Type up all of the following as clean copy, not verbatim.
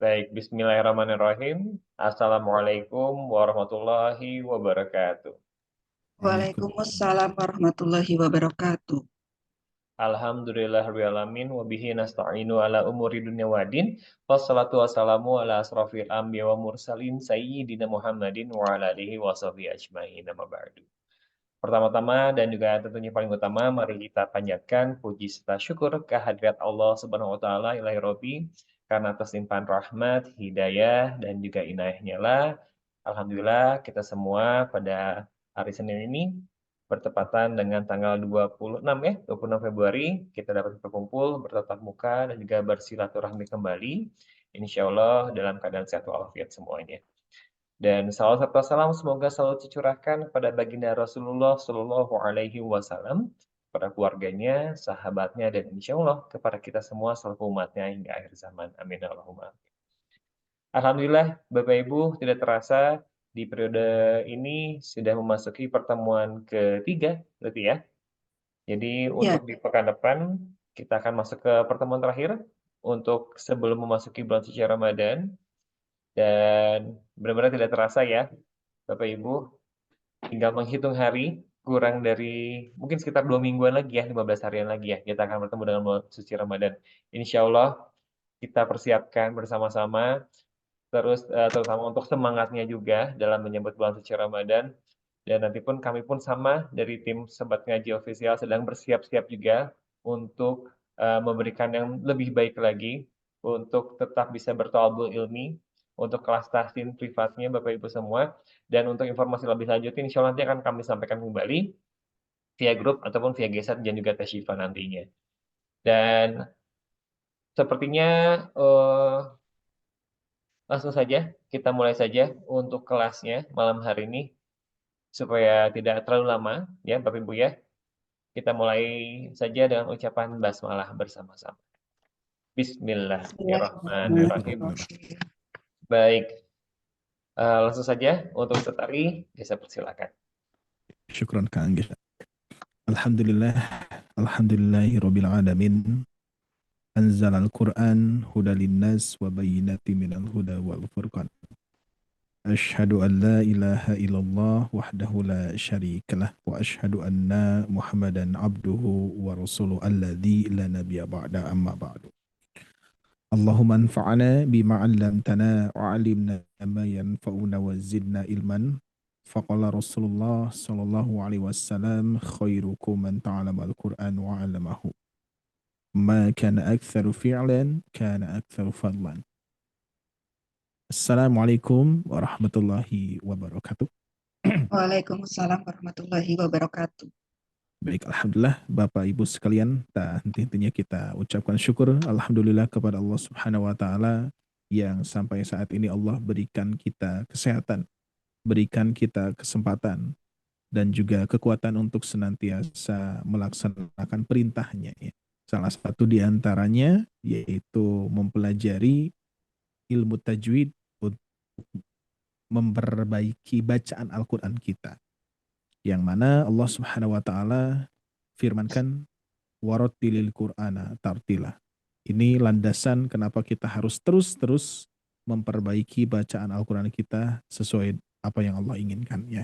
Baik, bismillahirrahmanirrahim. Assalamualaikum warahmatullahi wabarakatuh. Waalaikumsalam warahmatullahi wabarakatuh. Alhamdulillahirabbil alamin wa bihi nasta'inu ala umuri dunya waddin. Wassalatu wassalamu ala asrofil anbiya wa mursalin sayyidina Muhammadin wa ala alihi wa sahbihi ajmain. Amma ba'du. Pertama-tama dan juga tentunya paling utama, mari kita panjatkan puji serta syukur kehadirat Allah Subhanahu wa taala ilahi robbi, karena atas limpahan rahmat, hidayah dan juga inayahnya lah. Alhamdulillah kita semua pada hari Senin ini bertepatan dengan tanggal 26 ya, 26 Februari kita dapat berkumpul, bertatap muka dan juga bersilaturahmi kembali. Insya Allah dalam keadaan sehat walafiat semuanya. Dan salawat serta salam semoga selalu tercurahkan kepada baginda Rasulullah Shallallahu Alaihi Wasallam, kepada keluarganya, sahabatnya, dan insya Allah kepada kita semua selaku umatnya hingga akhir zaman. Amin Allahumma. Alhamdulillah, Bapak Ibu, tidak terasa di periode ini sudah memasuki pertemuan ketiga, berarti ya. Jadi Ya, untuk di pekan depan kita akan masuk ke pertemuan terakhir untuk sebelum memasuki bulan suci Ramadan. Dan benar-benar tidak terasa ya, Bapak Ibu, tinggal menghitung hari, kurang dari mungkin sekitar 2 mingguan lagi ya, 15 harian lagi ya, kita akan bertemu dengan bulan suci Ramadan. Insya Allah kita persiapkan bersama-sama, terus terutama untuk semangatnya juga dalam menyambut bulan suci Ramadan. Dan nanti pun kami pun sama dari tim Sobat Ngaji Official sedang bersiap-siap juga untuk memberikan yang lebih baik lagi untuk tetap bisa bertawabul ilmi untuk kelas tahsin privatnya Bapak Ibu semua. Dan untuk informasi lebih lanjut insya Allah nanti akan kami sampaikan kembali via grup ataupun via GSAT dan juga Teshifa nantinya. Dan sepertinya langsung saja kita mulai saja untuk kelasnya malam hari ini supaya tidak terlalu lama ya Bapak Ibu ya. Kita mulai saja dengan ucapan basmalah bersama-sama. Bismillahirrahmanirrahim. bismillahirrahmanirrahim. Baik, langsung saja untuk tertarik, saya persilakan. Syukran Kang Angga. Alhamdulillah, alhamdulillahi rabbil alamin. Anzal al-Quran huda linnas wa bayyinati minal huda wal furqan. Ashhadu an la ilaha illallah wahdahu la syarikalah wa ashhadu anna Muhammadan abduhu wa rasuluh alladzi la nabiyya ba'da amma ba'du. Allahumma anfa'na bima 'allamtana wa 'allimna ma yanfa'una wa zidna ilman. Faqala Rasulullah sallallahu alaihi wasallam khairukum man ta'allama al-Qur'an wa 'allamahu. Ma kana aktsaru fi'lan kana aktsaru fadlan. Assalamualaikum warahmatullahi wabarakatuh. Waalaikumsalam warahmatullahi wabarakatuh. Baik, alhamdulillah Bapak Ibu sekalian, tentunya kita ucapkan syukur alhamdulillah kepada Allah Subhanahu wa taala yang sampai saat ini Allah berikan kita kesehatan, berikan kita kesempatan dan juga kekuatan untuk senantiasa melaksanakan perintahnya ya. Salah satu di antaranya yaitu mempelajari ilmu tajwid untuk memperbaiki bacaan Al-Quran kita. Yang mana Allah Subhanahu wa taala firmankan warattilil Qur'ana tartila. Ini landasan kenapa kita harus terus-terus memperbaiki bacaan Al-Quran kita sesuai apa yang Allah inginkan ya.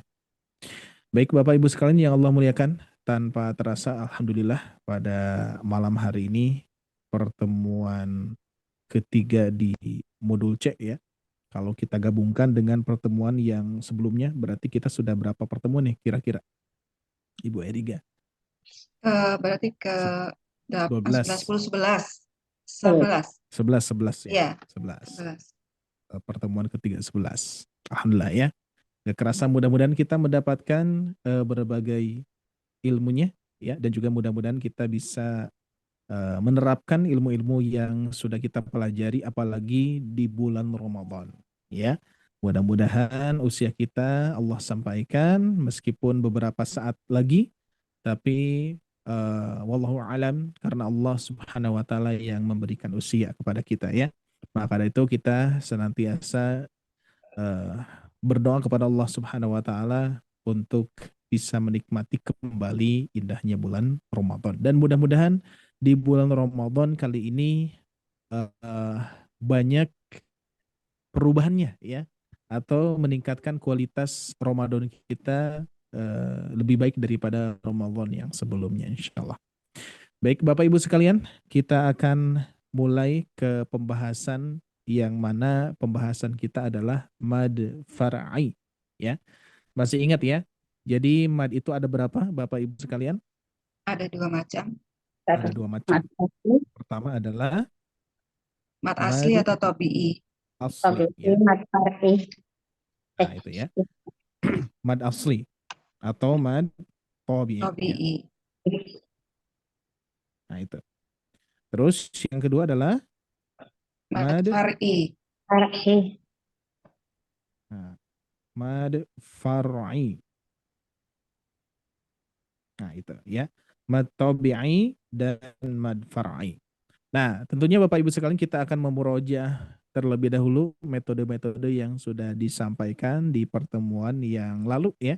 Baik Bapak Ibu sekalian yang Allah muliakan, tanpa terasa alhamdulillah pada malam hari ini pertemuan ketiga di modul C ya. Kalau kita gabungkan dengan pertemuan yang sebelumnya, berarti kita sudah berapa pertemuan nih kira-kira? Ibu Eriga. Berarti ke 12. 11 ya. ya. 11. Pertemuan ketiga 11. Alhamdulillah ya. Gak kerasa mudah-mudahan kita mendapatkan berbagai ilmunya ya, dan juga mudah-mudahan kita bisa menerapkan ilmu-ilmu yang sudah kita pelajari apalagi di bulan Ramadan ya. Mudah-mudahan usia kita Allah sampaikan meskipun beberapa saat lagi, tapi wallahu alam, karena Allah Subhanahu wa taala yang memberikan usia kepada kita ya. Maka dari itu kita senantiasa berdoa kepada Allah Subhanahu wa taala untuk bisa menikmati kembali indahnya bulan Ramadan. Dan mudah-mudahan di bulan Ramadan kali ini banyak perubahannya ya, atau meningkatkan kualitas Ramadan kita lebih baik daripada Ramadan yang sebelumnya insya Allah. Baik Bapak Ibu sekalian, kita akan mulai ke pembahasan yang mana pembahasan kita adalah mad far'i ya. Masih ingat ya? Jadi mad itu ada berapa Bapak Ibu sekalian? Ada dua macam, Ada dua macam. Pertama adalah mat asli mad atau tobi'i. asli ya. Mad far'i. Nah, itu ya. Mad asli atau mad tabi'i ya. Tobi'i. Nah, itu. Terus yang kedua adalah Mad mad far'i. Far'i. nah, mad far'i. Nah, itu ya. Mad tabi'i dan mad far'i. Nah, tentunya Bapak Ibu sekalian kita akan memurojaah terlebih dahulu metode-metode yang sudah disampaikan di pertemuan yang lalu ya,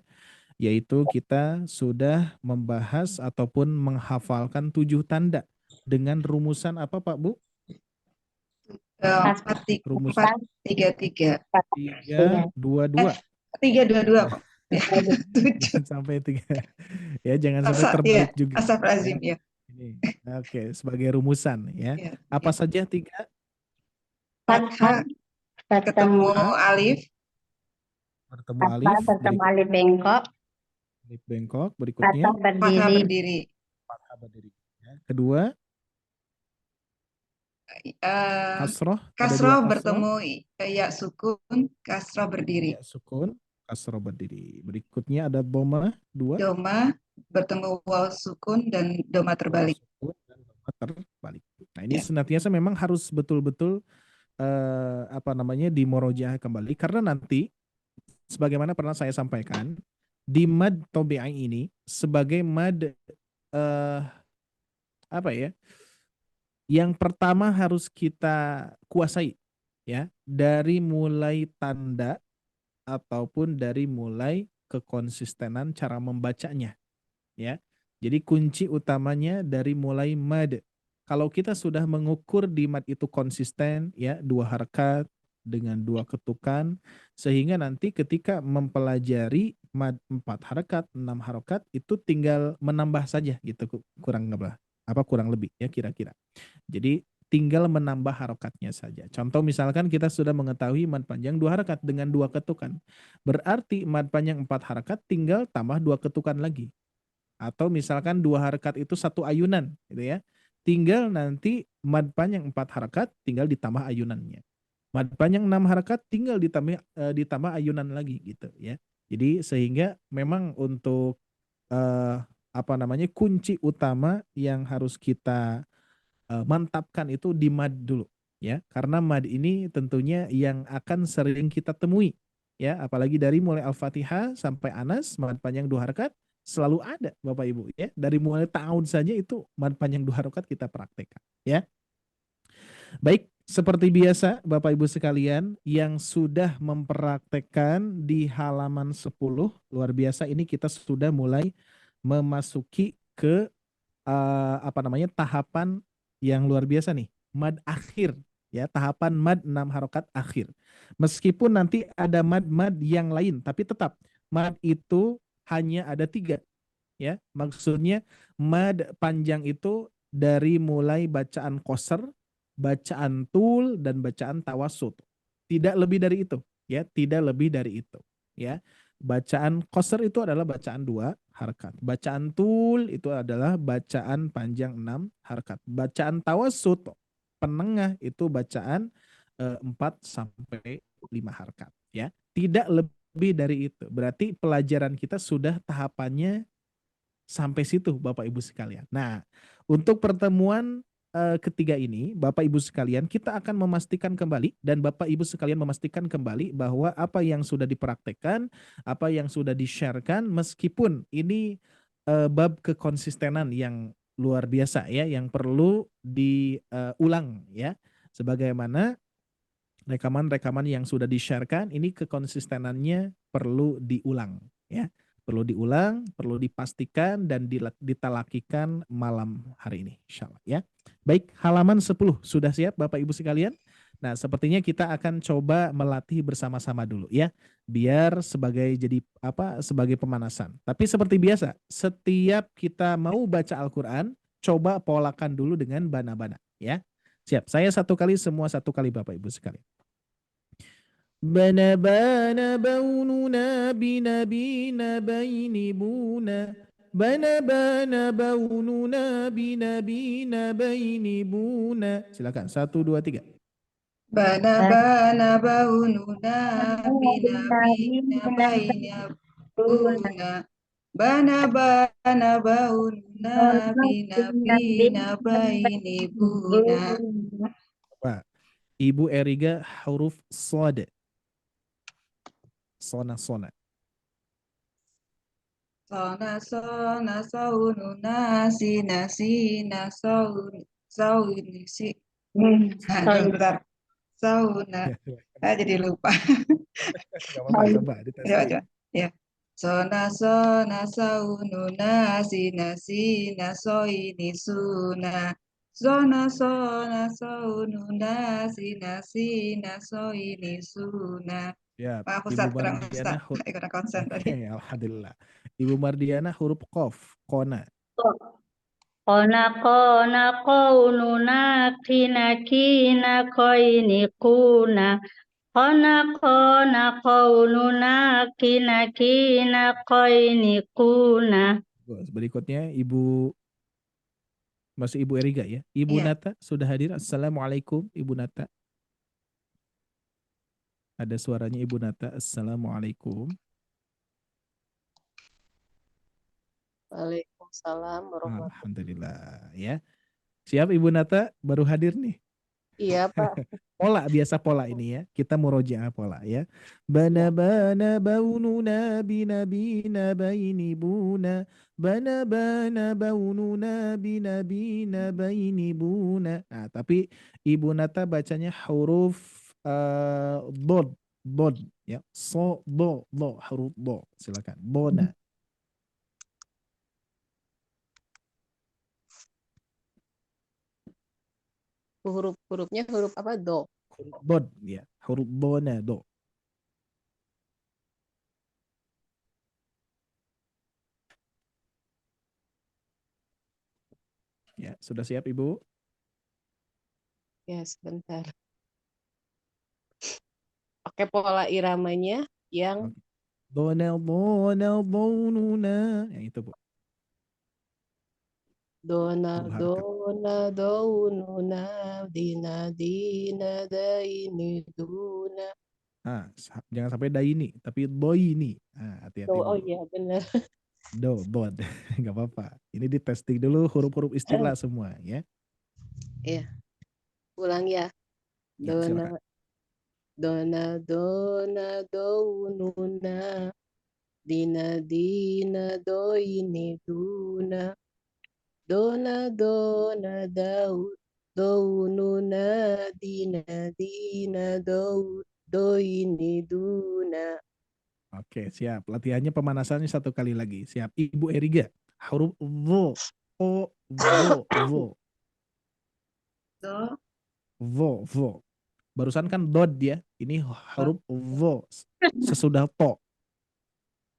yaitu kita sudah membahas ataupun menghafalkan 7 tanda dengan rumusan apa Pak Bu? Empat Rumusan 4-3-3. 3-2-2. 3-2-2 kok. Ya, 7. Jangan sampai 3. Ya, jangan sampai Ya, terbalik juga. astagfirullahaladzim ya. Ini. Oke, sebagai rumusan ya. Ya, Apa ya. saja 3? Fathah ketemu alif, Bertemu alif, Bertemu alif bengkok. alif bengkok, berikutnya Fathah fathah berdiri. berdiri. fathah berdiri. Ya. Kedua, kasroh. Ada dua Kasroh kasroh. bertemu ya sukun, kasroh berdiri. Ya, sukun, kasroh berdiri. Berikutnya ada doma, 2. Doma bertemu waw sukun dan doma terbalik. Sukun dan doma terbalik. Nah, ini Ya. senantiasa memang harus betul-betul dimorojaah kembali karena nanti sebagaimana pernah saya sampaikan di mad tabi'i ini sebagai mad yang pertama harus kita kuasai ya, dari mulai tanda ataupun dari mulai kekonsistenan cara membacanya ya. Jadi kunci utamanya dari mulai mad. Kalau kita sudah mengukur di mad itu konsisten ya, 2 harakat dengan 2 ketukan, sehingga nanti ketika mempelajari mad 4 harakat, 6 harakat itu tinggal menambah saja gitu, kurang lebih ya kira-kira. Jadi tinggal menambah harokatnya saja. Contoh misalkan kita sudah mengetahui mad panjang 2 harakat dengan 2 ketukan. Berarti mad panjang 4 harakat tinggal tambah 2 ketukan lagi. Atau misalkan 2 harakat itu 1 ayunan gitu ya. Tinggal nanti mad panjang 4 harakat tinggal ditambah ayunannya. Mad panjang 6 harakat tinggal ditambah ayunan lagi gitu ya. Jadi sehingga memang untuk kunci utama yang harus kita mantapkan itu di mad dulu ya. Karena mad ini tentunya yang akan sering kita temui ya, apalagi dari mulai Al-Fatihah sampai Anas mad panjang 2 harakat selalu ada Bapak Ibu ya. Dari mulai tahun saja itu mad panjang 2 harakat kita praktekkan ya. Baik, seperti biasa Bapak Ibu sekalian yang sudah mempraktekkan di halaman 10, luar biasa ini kita sudah mulai memasuki ke tahapan yang luar biasa nih, mad akhir ya, tahapan mad 6 harokat akhir. Meskipun nanti ada mad-mad yang lain, tapi tetap mad itu hanya ada 3 ya. Maksudnya mad panjang itu dari mulai bacaan qasr, bacaan tul dan bacaan tawassut. Tidak lebih dari itu ya, tidak lebih dari itu ya. Bacaan qasr itu adalah bacaan 2 harakat. Bacaan tul itu adalah bacaan panjang 6 harakat. Bacaan tawassut penengah itu bacaan 4 sampai 5 harakat ya. Tidak lebih dari itu. Berarti pelajaran kita sudah tahapannya sampai situ Bapak Ibu sekalian. Nah, untuk pertemuan ketiga ini, Bapak Ibu sekalian, kita akan memastikan kembali dan Bapak Ibu sekalian memastikan kembali bahwa apa yang sudah dipraktekkan, apa yang sudah di-sharekan, meskipun ini bab kekonsistenan yang luar biasa ya, yang perlu diulang ya, sebagaimana rekaman-rekaman yang sudah di-sharekan, ini kekonsistenannya perlu diulang ya. Perlu diulang, perlu dipastikan dan ditalakikan malam hari ini insyaallah ya. Baik, halaman 10 sudah siap Bapak Ibu sekalian? Nah, sepertinya kita akan coba melatih bersama-sama dulu ya, biar sebagai jadi apa? Sebagai pemanasan. Tapi seperti biasa, setiap kita mau baca Al-Qur'an, coba polakan dulu dengan bana-bana ya. Siap. Saya satu kali, semua satu kali Bapak Ibu sekalian. Bana bana baununa binabina baini buna. Bana bana baununa binabina baini buna. Silakan. 1, 2, 3. Bana baununa bina baina buna. Bana baununa bina baini buna. Pak, Ibu Eriga huruf sod. Sona. Sona saununa sina sauni si. Bentar. Sauna. Jadi lupa. Gak apa-apa, coba Coba, ditesting. coba. Ya. Sona saununa sina soini suna. Sona saununa sina soini suna. Ya, Maaf Ibu Ustaz, kurang Mardiana Ustaz. Kurang konsen Oke, tadi. alhamdulillah. Ibu Mardiana huruf qaf, kona. Kona kaununa kina koini kuna. Kona kaununa kina koini kuna. Terus berikutnya masih Ibu Eriga ya. Ibu Iya. Nata sudah hadir. Assalamualaikum Ibu Nata. Ada suaranya Ibu Nata. Assalamualaikum. Waalaikumsalam warahmatullahi. Alhamdulillah ya. Siap Ibu Nata baru hadir nih. Iya Pak. Biasa pola ini ya. Kita murojaah pola ya. Bana baununa binabina baini buna. Bana baununa binabina baini buna. Nah, tapi Ibu Nata bacanya huruf bod ya. So do huruf do. Silakan. Bona. Hurufnya huruf apa? Do. Huruf bod ya. Huruf bona do. Ya, sudah siap Ibu? Ya, sebentar. Oke, pola iramanya yang Bona bonuna. Yang itu Bu. dona Huruf harakat. dona daununa dina daini duna. Jangan sampai daini, tapi doini. Hati-hati Oh Bu. iya benar. Bod. Nggak apa-apa. Ini di testing dulu huruf-huruf istilah semua ya. Iya. Ulang ya. Ya, silakan. Dona daununa dina doini duna. Dona daununa dina doini duna. Oke, siap. Latihannya pemanasannya satu kali lagi. Siap. Ibu Eriga, huruf vo. Vo. Vo. Barusan kan dod ya. Ini huruf vo. Sesudah to.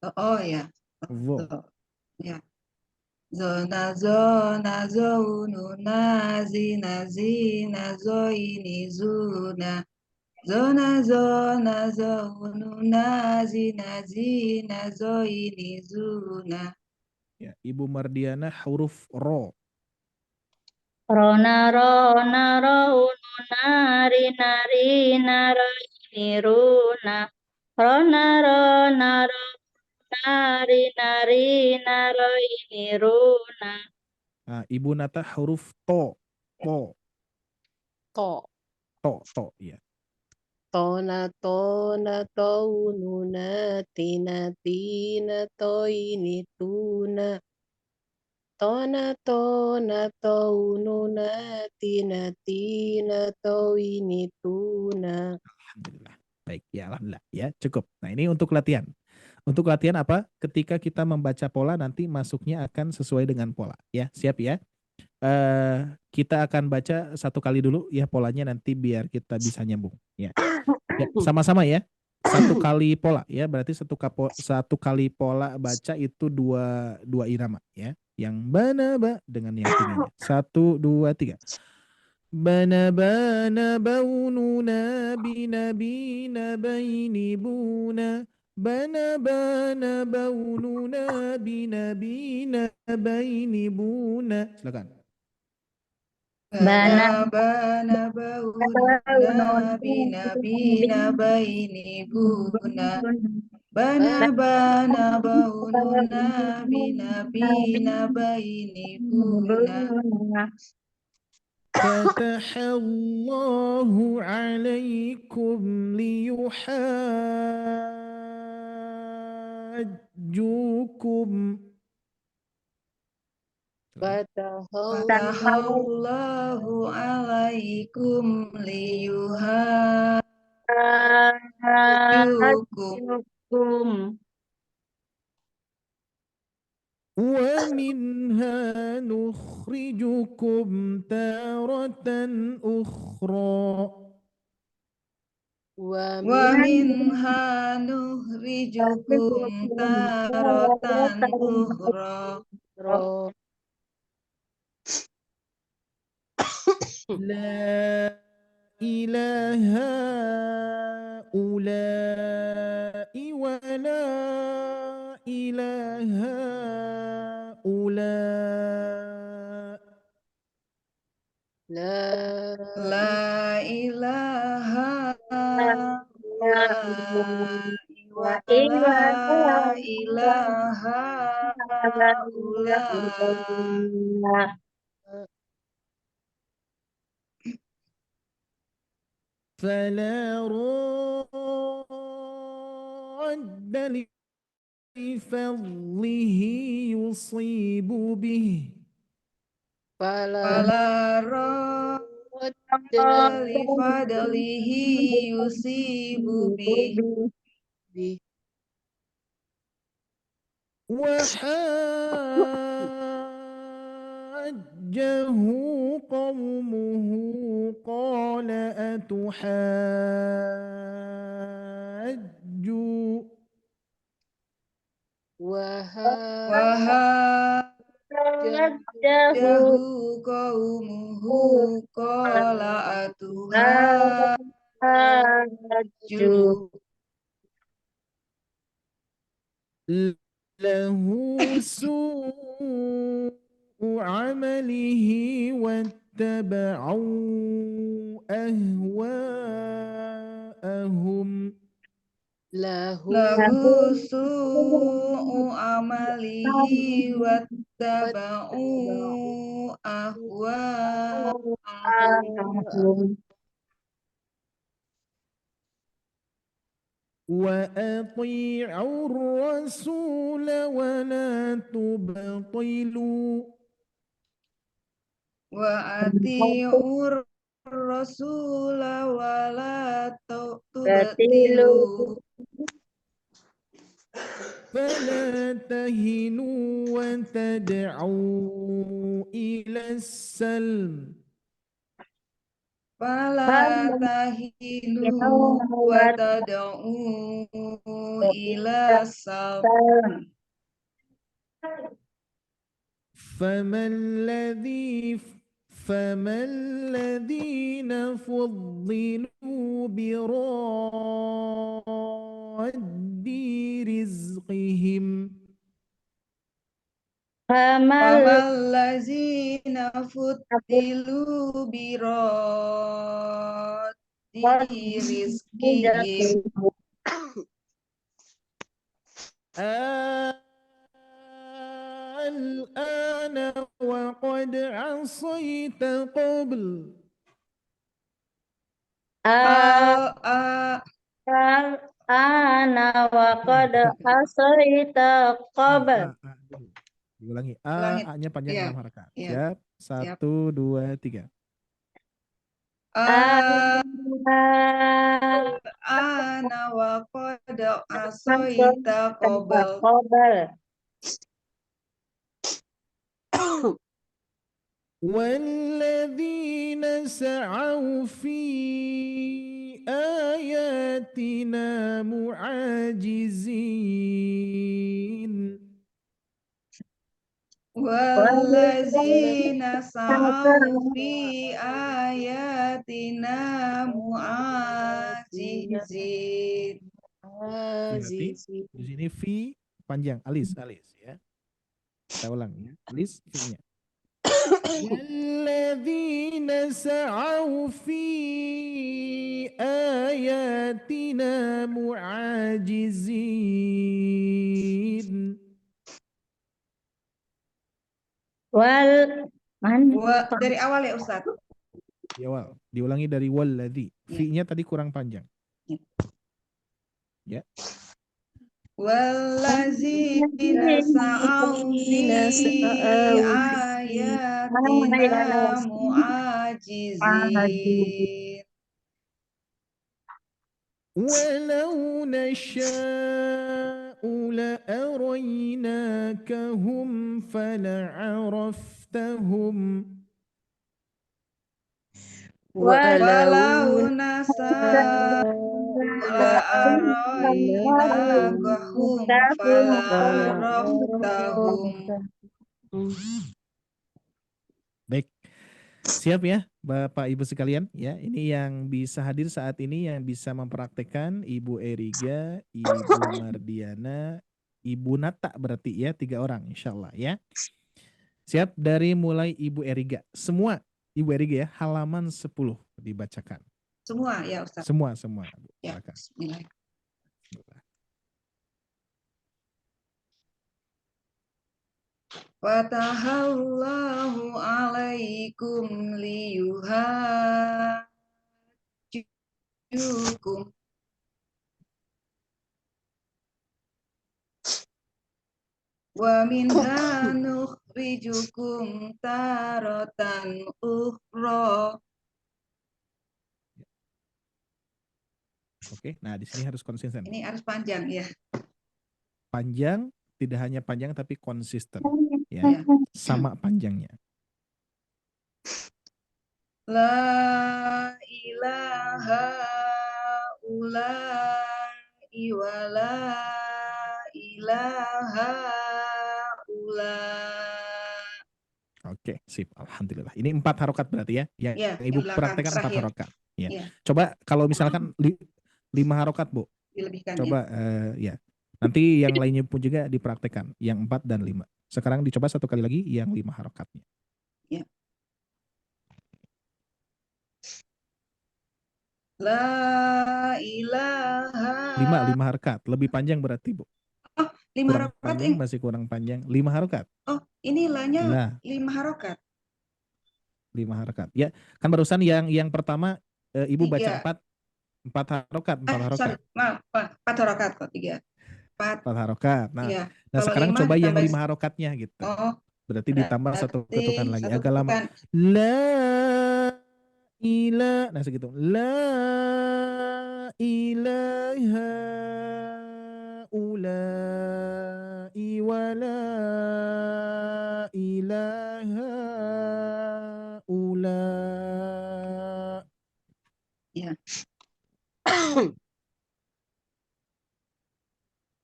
Oh ya. Vo. Ya. Zona zaununa zina zoini zuna. Zona zaununa zina zoini zuna. Ya, Ibu Mardiana huruf ro. Rona rina roini runa. Rona rina roini runa. Ibu Nata huruf to. To, ya. Tona taununa tina toini tuna. Tona taununa tina toini tuna. Alhamdulillah. Baik, ya alhamdulillah. Ya, cukup. Nah, ini untuk latihan. Untuk latihan apa? Ketika kita membaca pola nanti masuknya akan sesuai dengan pola. Ya, siap ya. Kita akan baca satu kali dulu ya polanya nanti biar kita bisa nyambung ya. Ya, sama-sama ya. Satu kali pola ya, berarti satu kali pola baca itu dua irama ya. Yang banaba dengan yang tingginya. 1, 2, 3. Bana baununa binabina baini buna. Bana baununa binabina baini buna. Silakan. Bana Bana baununa binabina baini buna. Bana baununa binabina baini buna. فتح الله عليكم ليحاجوكم. Fatahallahu alaikum liyuhajjukum. ومنها نخرجكم تارة أخرى. Wa minha nukhrijukum taratan ukhra. لا إله هؤلاء ولا إله هؤلاء. La ilaha ula'i wa la ilaha ula'i. فلا راد لفضله يصيب به. Fala radda li fadlihi yusibu bih. وحاجه قومه قال Wahajjahu qaumuhu qala atuhajju. له سوء عمله واتبعوا أهواءهم. Lahu su'u amalihi wattaba'u ahwa'ahum. وأطيعوا الرسول ولا تبطلوا. Wa ati'ur rasula wa la tubtilu. فلا تهنوا وتدعوا إلى السلم. Fala tahinu wa tad'u ila salam. فما الذين فضلوا براد رزقهم. Famallazina fuddilu biraddi rizqihim. الآن وقد عصيت قبل. Ana wa qad asaita qabl. Ulangi. Ulangi. A-nya panjang Iya, 6 harakat. iya. Siap. 1, 2, 3. Ana wa qad asaita qabl. والذين سعوا في آياتنا معاجزين Wallazina sa'au fi ayatina mu'ajizin. Hati-hati. Azizi. Di sini fi panjang, alis ya. Kita ulang ya. Alis fi-nya. والذين سعوا في آياتنا معاجزين Dari awal ya Ustaz. di awal diulangi dari walladzi. Ya. Fi-nya tadi kurang panjang. Ya. Ya. Wallazina sa'au fi ayatina mu'ajizin. ولو نشاء لأريناكهم فلعرفتهم Walau nasa'u la'arainakahum fala'araftahum. Baik, siap ya Bapak Ibu sekalian ya. Ini yang bisa hadir saat ini, yang bisa mempraktekkan Ibu Eriga, Ibu Mardiana, Ibu Nata, berarti ya 3 orang insya Allah ya. Siap, dari mulai Ibu Eriga. Semua Ibu Eriga ya, halaman 10 dibacakan. Semua ya Ustaz. Semua. Ya, Silakan. bismillah. Fatahallahu alaikum liyuhajjukum. Wa minha nukhrijukum taratan ukhra. Oke, nah di sini harus konsisten. Ini harus panjang ya. Panjang, tidak hanya panjang tapi konsisten ya. Ya. Sama panjangnya. La ilaha ula'i wa la ilaha Oke, sip. Alhamdulillah. Ini 4 harokat berarti ya. Yang Ya, Ibu yang belakang, praktekkan 4 terakhir. harokat. Ya. Ya. Coba kalau misalkan 5 harokat, Bu. Dilebihkan Coba ya. Nanti yang lainnya pun juga dipraktekkan. Yang 4 dan 5. Sekarang dicoba 1 kali lagi yang 5 harokatnya. ya. La ilaha 5 harokat. Lebih panjang berarti, Bu. 5 Kurang harokat panjang, ini. masih kurang panjang. 5 harokat. Oh, ini lanya Lah, 5 harokat. 5 harokat. Ya, kan barusan yang pertama Ibu baca 3. 4 harokat, 4 harokat. Sorry, maaf, 4 harokat kok 3. 4 harokat. Nah, Iya. nah Kalau sekarang 5 coba yang ditambah 5 harokatnya gitu. Oh, Berarti ditambah 1 ketukan lagi. satu Agak lama. ketukan. La ila. Nah segitu. La ilaha ula'i wa la ilaha ula. Ya.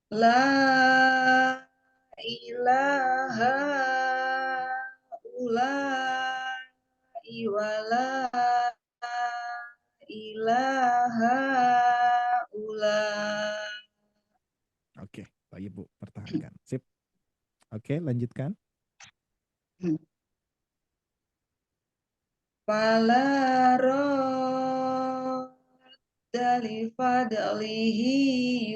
La ilaha ula'i wa la ilaha ula. Oke, baik Bu, pertahankan. Sip. Oke, lanjutkan. Fala radda fadlihi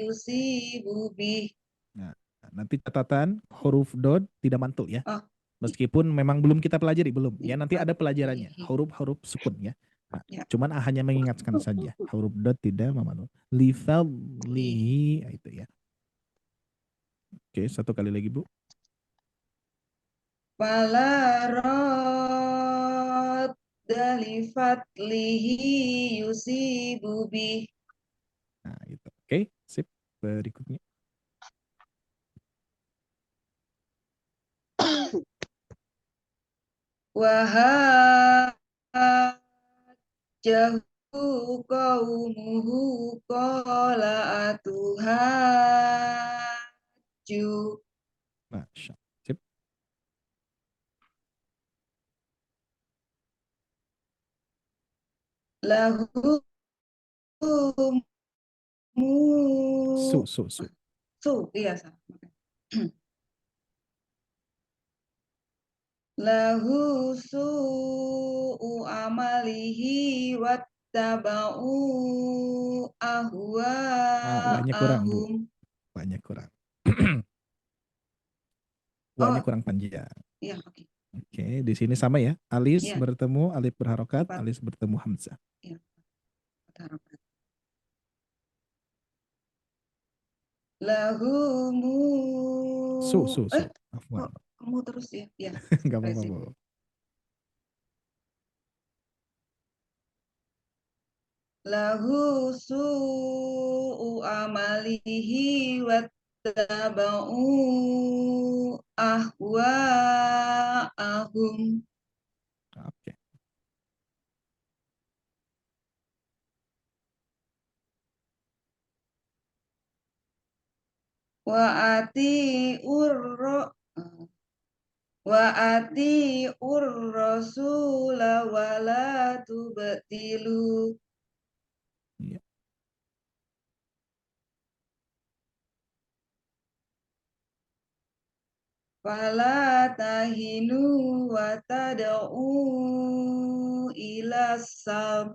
yusibu bih. Nah, nanti catatan huruf dod tidak mantul ya. Oh. Meskipun memang belum kita pelajari, belum. Ya, Ya, nanti ada pelajarannya. Huruf-huruf sukun ya. Nah, Ya. cuman hanya mengingatkan saja. Huruf dot tidak memantul. Lifadlihi, itu ya. Oke, 1 kali lagi, Bu. Fala radda fadlihi yusibu bih. Nah, itu. Oke, sip. Berikutnya. Wahajjahu qaumuhu qala atuhajju Masya Allah. Sip. lahu mu iya salah. Lahu su'u amalihi wattaba'u Wahnya kurang, Bu. ahwa'ahum. Wahnya kurang. Oh, Wahnya kurang panjang. iya, oke. Oke, di sini sama ya. Alis Iya. bertemu alif berharokat, Empat. alis bertemu hamzah. Iya. Harakat. Lahu mu Afwan. kok kamu terus ya? Iya. Enggak apa-apa, Rezim. Bu. Lahu su'u amalihi wattaba'u ahwa'ahum. Oke. Wa ati'ur rasula wa la tubtilu. Iya. Fala tahinu wa tad'u ila sab.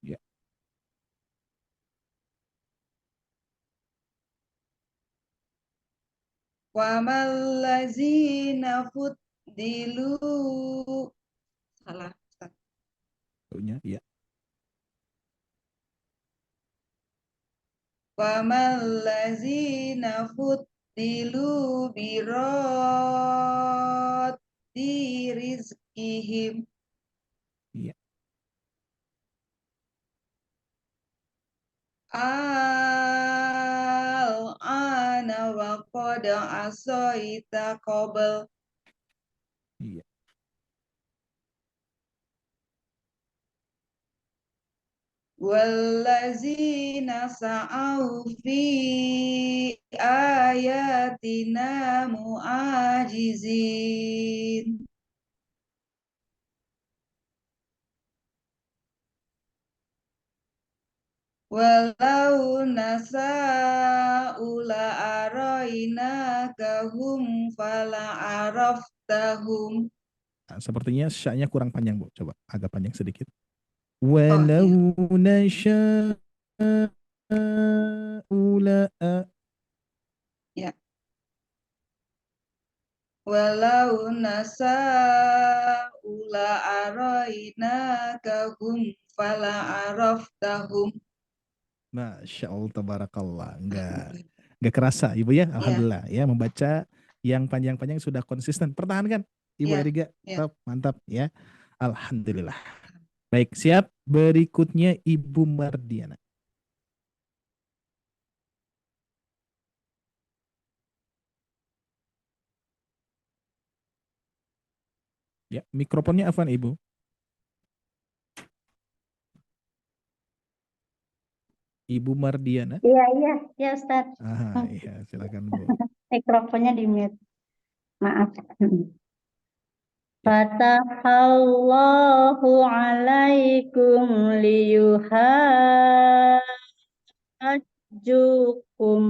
Iya. Wa mallazina fuddilu. Salah. Tunya, iya. Wa mallazina fuddilu biraddi rizqihim. Iya. Al-ana wa qad asaita qabl. Iya. Wallazina sa'au fi ayatina mu'ajizin. Walau nasa'u la'arainakahum fala'araftahum. Nah, sepertinya sya-nya kurang panjang, Bu. Coba agak panjang sedikit. Oh, iya. Walau nasya'u la'a. Ya. Walau nasa'u la'arainakahum fala'araftahum. Masya Allah, tabarakallah. Enggak kerasa, Ibu ya. Alhamdulillah ya, membaca yang panjang-panjang sudah konsisten. Pertahankan, Ibu Iya, Erika. iya. Mantap ya. Alhamdulillah. Baik, siap. Berikutnya Ibu Mardiana. Ya, mikrofonnya Afwan, Ibu. Ibu Mardiana. Iya, Ustaz. Iya, silakan, Bu. Mikrofonnya di mute. Maaf. Fatahallahu alaikum liyuhajjukum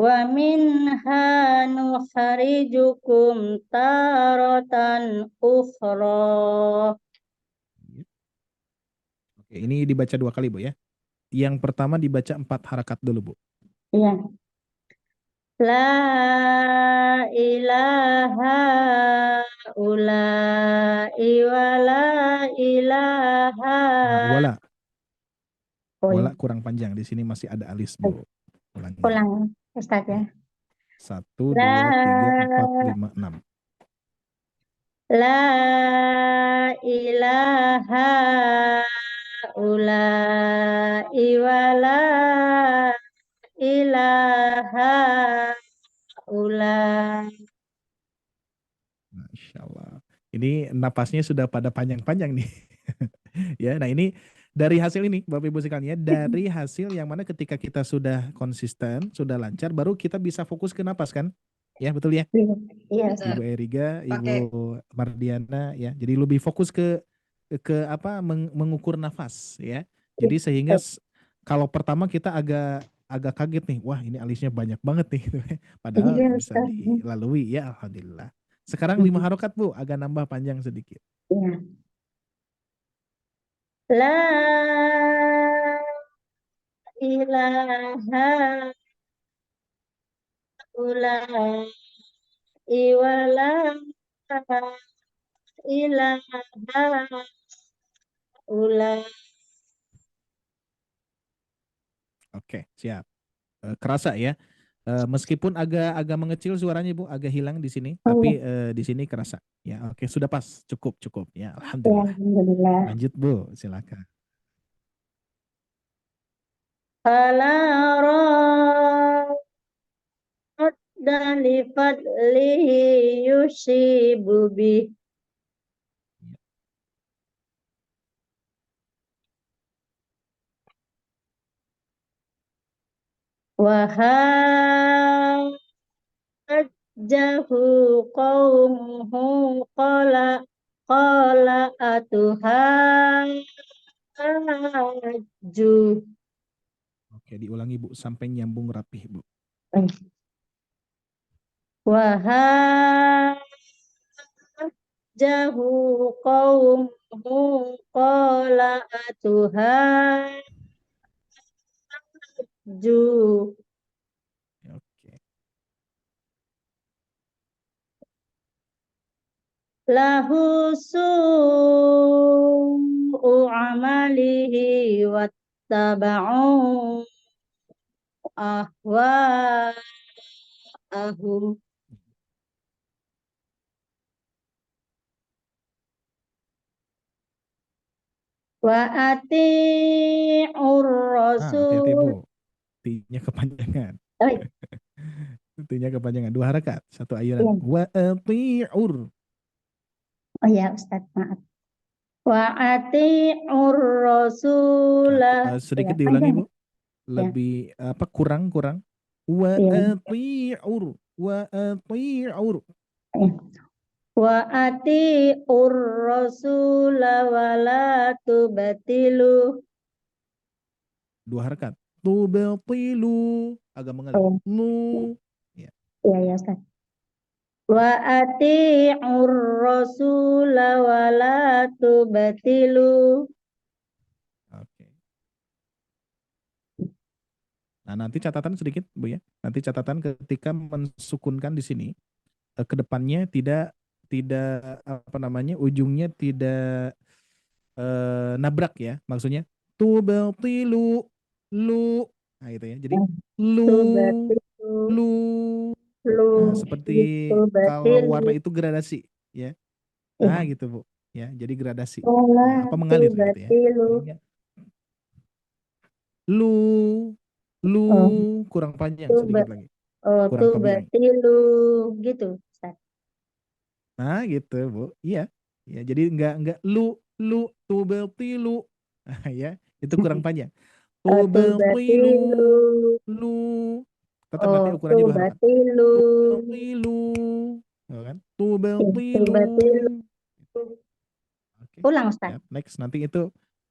wa minha nukhrijukum taratan ukhra. Oke, ini dibaca 2 kali, Bu ya. Yang pertama dibaca 4 harakat dulu, Bu. Iya. La ilaha ula'i wa la ilaha. Nah, wala. Oh, Wala iya. kurang panjang. Di sini masih ada alis, Bu. Ulangi. Ulang, Ustaz ya. 1, 2, 3, 4, 5, 6. La ilaha ula'i wa la ilaha ula'i. Ini napasnya sudah pada panjang-panjang nih. Ya, nah ini dari hasil ini Bapak Ibu sekalian, ya, dari hasil yang mana ketika kita sudah konsisten, sudah lancar, baru kita bisa fokus ke napas kan? Ya, betul ya? Iya, Bisa Ibu Eriga, Ibu pakai Mardiana, ya. Jadi lebih fokus ke apa mengukur nafas, ya. Jadi sehingga kalau pertama kita agak kaget nih, wah ini alisnya banyak banget nih, gitu ya. Padahal Iya, bisa Ustaz. dilalui, ya alhamdulillah. Sekarang 5 harokat Bu, agak nambah panjang sedikit. Iya. La ilaha illa iwala ilaha ula. Oke, siap. Kerasa ya. Meskipun agak mengecil suaranya Bu, agak hilang di sini, Oh, tapi di sini kerasa. Ya, oke, sudah pas, cukup. Ya, ya, alhamdulillah. alhamdulillah. Lanjut Bu, silakan. Fala radda li fadlihi yusibu bih. Wahajjahu qaumuhu qala atuhajju. Oke, diulangi Bu sampai nyambung rapih Bu. Wahajjahu qaumuhu qala atuhajju. Oke. Lahu su'u amalihi wattaba'u ahwa'ahum. Wa ati'ur Hati-hati rasul. Bu. T-nya kepanjangan. Oh, T-nya kepanjangan. 2 harakat, 1 ayunan. iya. Wa ati'ur. Oh ya Ustaz, maaf. Wa ati'ur rasulah. Sedikit Ya, diulangi panjang. Bu. Lebih apa kurang. Wa Ya. ati'ur. Wa ati'ur. Wa ati'ur rasulah wa la tubatilu. 2 harakat. Tubatilu. Agak mengalir. Oh, Lu. Ya. ya Ustaz. Wa ati'ur rasulah wa la tubatilu. Oke. Nah, nanti catatan sedikit Bu ya. Nanti catatan ketika mensukunkan di sini ke depannya tidak apa namanya ujungnya tidak nabrak ya. Maksudnya tubatilu lu. Nah, itu ya. Jadi lu Tubatilu. lu. Lu. Nah, seperti kalau warna Tubatilu. itu gradasi ya. Nah, Ya. gitu Bu. Ya, jadi gradasi. Wala Ya, apa mengalir gitu ya. tubatilu. Sehingga lu Oh, kurang panjang tuba, sedikit lagi. oh, Kurang tabi'i. tubatilu gitu, Ustaz. Nah, gitu, Bu. Iya. Ya, jadi enggak lu tubatilu. Nah, ya, itu kurang panjang. Oh, Tubatilu tubatilu. lu. Tetap nanti Oh, ukurannya 2 harakat. tubatilu. Tubatilu. Oh, kan? Ya, Tubatilu. tubatilu. Oke. Ulang, Ustaz. Ya, next nanti itu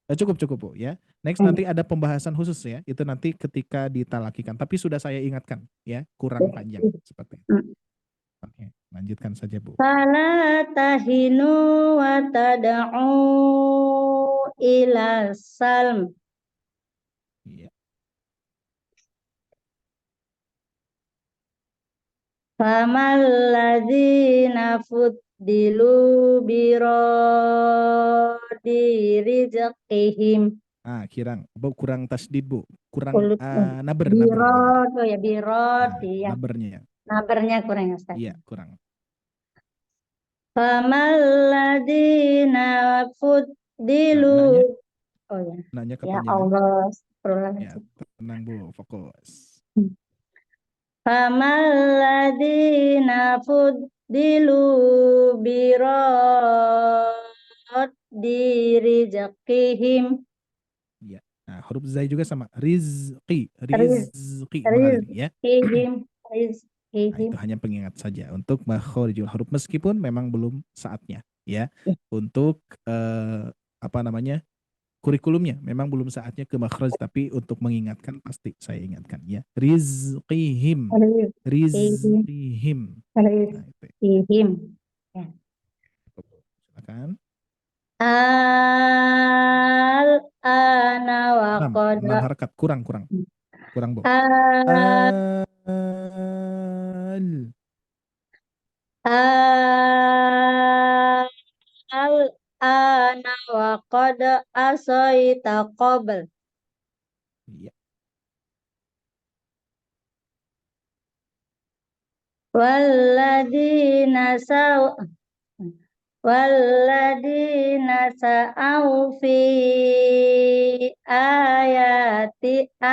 cukup Bu ya. Next Hmm. nanti ada pembahasan khusus ya. Itu nanti ketika ditalakikan. Tapi sudah saya ingatkan ya, kurang panjang seperti itu. Hmm. Oke, lanjutkan saja Bu. Fala tahinu wa tad'u ila salm. Iya. Famal ladzina fuddilu biradi rizqihim. Kurang tasdid Bu. Kurang Kulut, naber. birod, oh ya birod, Nah, iya. nabernya. Nabernya kurang Ustaz. Iya, kurang. Famal ladzina Nah, fuddilu. Oh ya. nanya Ya kepanjangan. Allah, Ya, astagfirullahaladzim. tenang Bu, fokus. Famal ladzina birat dirizqihim. Ya. Nah, huruf zai juga sama. Rizqi. Riz, Rizqi. Dua kali ya. rizqihim. Nah, itu Rizqihim. hanya pengingat saja untuk makhorijul huruf meskipun memang belum saatnya ya. Ya. Untuk apa namanya? Kurikulumnya memang belum saatnya ke makhraj, tapi untuk mengingatkan pasti saya ingatkan ya. Rizqihim. Rizqihim. Rizqihim. Nah, itu ya. Rizqihim. Ya. Silakan. Al-ana wa 6 qad harakat kurang Bu. al al-ana wa qad asaita qabl. Iya. Walladina sa'au fi ayatina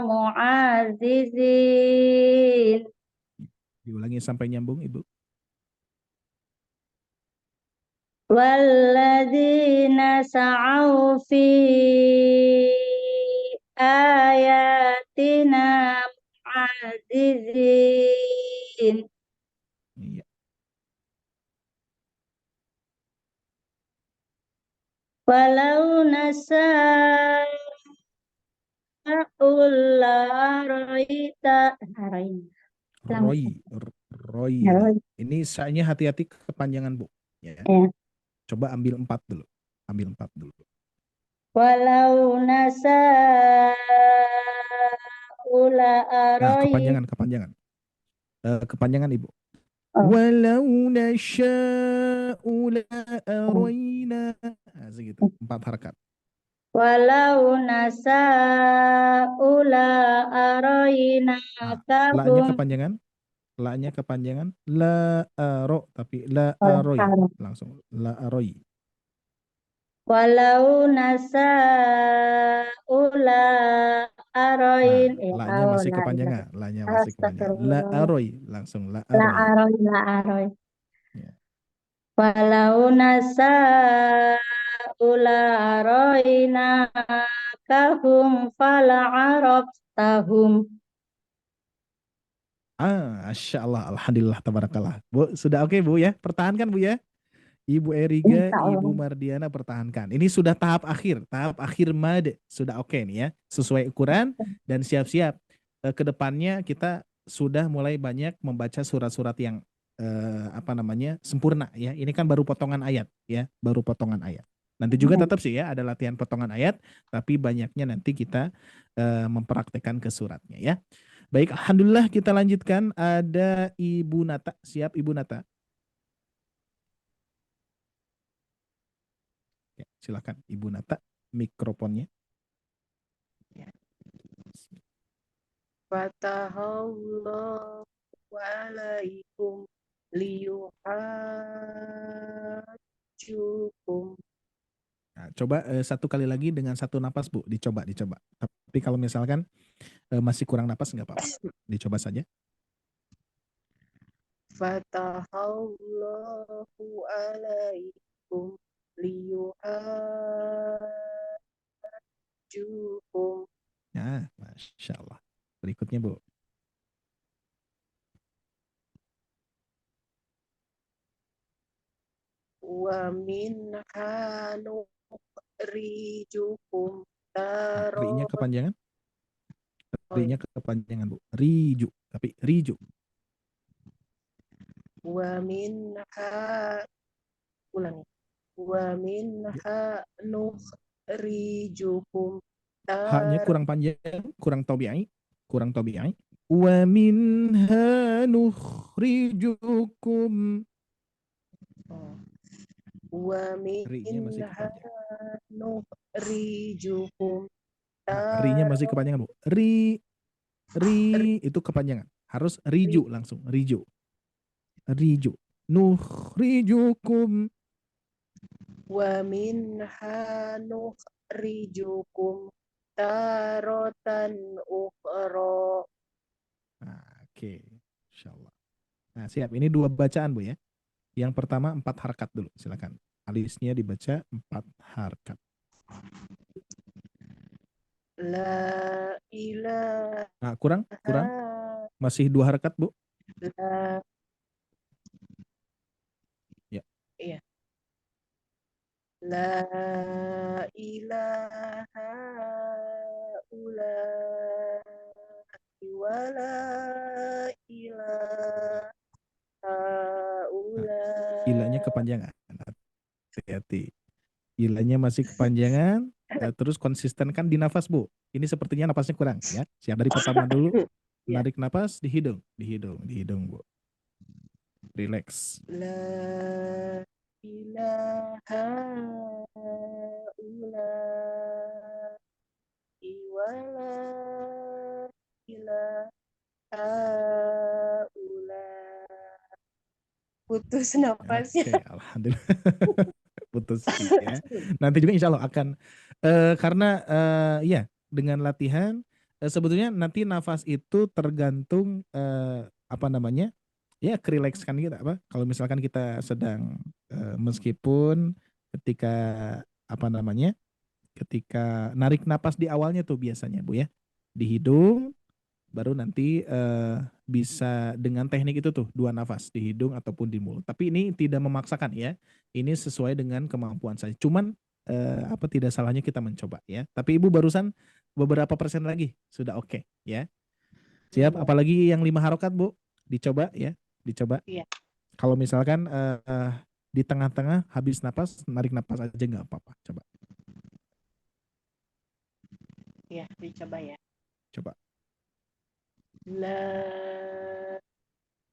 mu'azizin. Diulangi sampai nyambung Ibu. Walladina sa'au fi ayatina mu'azizin. Iya. Walau nasa'ul laraita. Roy. Ini saya hati-hati kepanjangan Bu. Ya. Coba ambil 4 dulu. Walau nasa'ul Nah, laraita. kepanjangan Ibu. Oh. Walau nasya'u la'araina. Nah, segitu. 4 harakat. Walau nasa'u la'araina La-nya kahum. kepanjangan. La-aro. Tapi la-aroy. Langsung. La-aroy. Walau nasa'u la'arain. La-nya masih kepanjangan. La-aroy. Langsung la-aroy. La'aroy. Ya. Walau nasa'u la'araina kahum fala'araftahum. Masya Allah, alhamdulillah, tabarakallah. Bu, sudah oke Bu ya? Pertahankan Bu ya. Ibu Eriga, Ibu Mardiana pertahankan. Ini sudah tahap akhir mad. Sudah oke nih ya. Sesuai ukuran dan siap-siap. Ke depannya kita sudah mulai banyak membaca surat-surat yang sempurna ya. Ini kan baru potongan ayat ya, Nanti juga tetap sih ya ada latihan potongan ayat, tapi banyaknya nanti kita mempraktekkan ke suratnya ya. Baik, alhamdulillah kita lanjutkan. Ada Ibu Nata. Siap Ibu Nata? Ya, silakan Ibu Nata, mikrofonnya. Fatahallahu alaikum liyuhajjukum. Nah, coba satu kali lagi dengan satu napas Bu, dicoba. Tapi kalau misalkan masih kurang napas nggak apa-apa, dicoba saja. Fatahallahu alaikum liyuhajjukum. Nah, Masya Allah. Berikutnya Bu. Wa minha nukhrijukum Ri-nya kepanjangan. Ri-nya kepanjangan Bu. Riju, tapi riju. Wa minha ulangi. Wa minha nukhrijukum Haknya kurang panjang, kurang tabi'i. Wa minha nukhrijukum. Wa Ri-nya masih minha kepanjangan. nukhrijukum. Ri-nya masih kepanjangan Bu. Ri itu kepanjangan. Harus riju langsung. Riju. Nukhrijukum. Wa minha nukhrijukum taratan ukhra. Oke. Insyaallah. Nah, siap. Ini 2 bacaan, Bu ya. Yang pertama 4 harakat dulu, silakan. Alisnya dibaca 4 harakat. La ilaha Nah, kurang? Masih 2 harakat, Bu? la Ya. iya. La ilaha wa la ilaha Nah, ilanya kepanjangan. Hati-hati. Ilanya masih kepanjangan, terus konsisten kan di nafas, Bu. Ini sepertinya nafasnya kurang ya. Siap, dari pertama dulu. Ya. Narik nafas di hidung, Bu. Relax. La ilaha wa la ilaha putus nafasnya. Oke, alhamdulillah. Putus ya. Nanti juga insya Allah akan karena ya dengan latihan sebetulnya nanti nafas itu tergantung apa namanya ya kerilekskan kita apa kalau misalkan kita sedang meskipun ketika apa namanya ketika narik napas di awalnya tuh biasanya Bu ya di hidung baru nanti bisa dengan teknik itu tuh 2 nafas di hidung ataupun di mulut. Tapi ini tidak memaksakan ya. Ini sesuai dengan kemampuan saya. Cuman apa tidak salahnya kita mencoba ya. Tapi Ibu barusan beberapa persen lagi sudah oke ya. Siap. Apalagi yang 5 harokat Bu, dicoba ya, dicoba. Iya. Kalau misalkan di tengah-tengah habis napas, narik napas aja nggak apa-apa. Coba. Ya, dicoba ya. Coba. La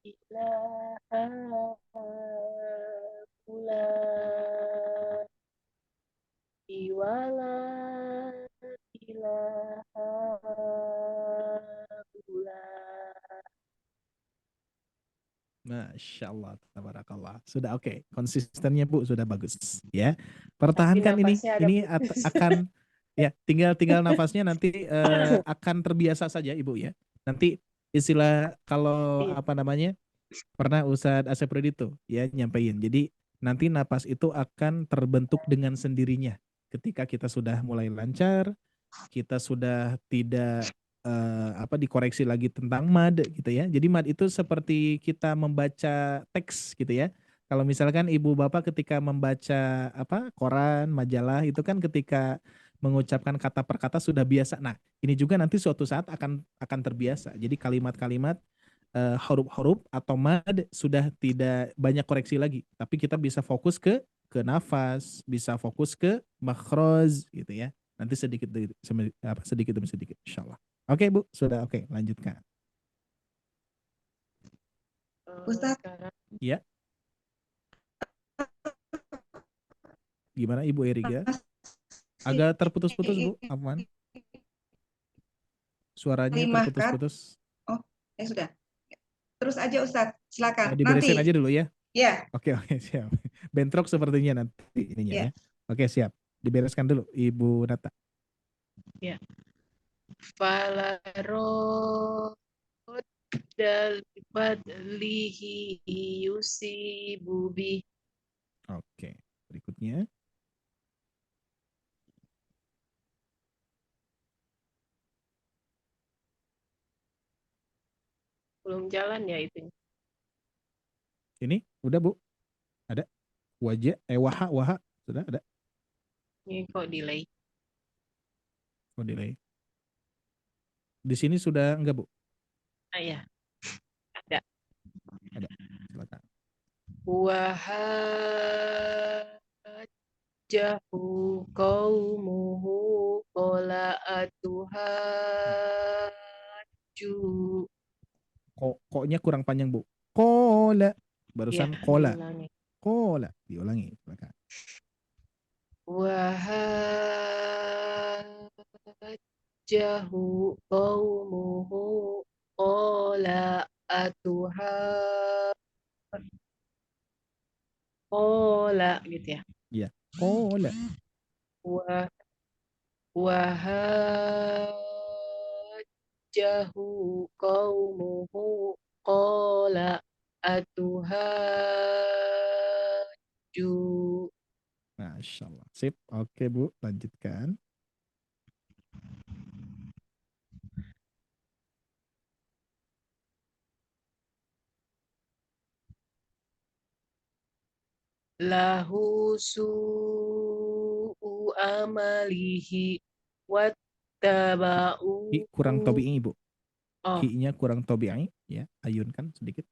ilaha wa la ilaha Masya Allah, tabarakallah. Sudah oke. Konsistennya Bu sudah bagus ya. Pertahankan ini. nafasnya agak Ini putus. akan ya tinggal nafasnya nanti akan terbiasa saja Ibu ya. Nanti istilah kalau Iya. apa namanya pernah Ustadz Asep Redito ya nyampein. Jadi nanti napas itu akan terbentuk dengan sendirinya. Ketika kita sudah mulai lancar, kita sudah tidak apa dikoreksi lagi tentang mad gitu ya. Jadi mad itu seperti kita membaca teks gitu ya. Kalau misalkan ibu bapak ketika membaca apa koran, majalah itu kan ketika mengucapkan kata per kata sudah biasa. Nah, ini juga nanti suatu saat akan terbiasa. Jadi kalimat-kalimat huruf-huruf atau mad sudah tidak banyak koreksi lagi, tapi kita bisa fokus ke nafas, bisa fokus ke makhraj gitu ya. Nanti sedikit sedikit demi sedikit insyaallah. Oke Bu, sudah oke, lanjutkan. Ustadz. Ya. Gimana Ibu Eriga? Agak terputus-putus Bu, aman. Suaranya terputus-putus. Oh, ya sudah. Terus aja Ustadz, silakan. Diberesin aja dulu ya. Ya. Oke, siap. Bentrok sepertinya nanti ininya ya. Oke, siap. Dibereskan dulu Ibu Nata. Ya. Falaro dal fadlihi yusibu bi. Oke, berikutnya. Belum jalan ya itu. Ini udah Bu? Ada? Wajah, waha, sudah ada? Ini kok delay? Oh, delay. Di sini sudah enggak Bu? Ah ya, ada. Ada, silakan. Wahajjahu qaumuhu qala atuhajju. Koknya kurang panjang Bu. Kola. Barusan Ya, kola. diulangi. Kola. Diulangi. Silakan. Wahajjahu qaumuhu qala kola gitu ya. Iya. Kola. Wahajjahu qaumuhu qala atuhaju Masya Allah. Sip. Oke Bu, lanjutkan. lahu su'u amalihi wattaba'u Kurang tobi'i Bu. oh Hi-nya kurang tobi'i. Ya, ayunkan sedikit.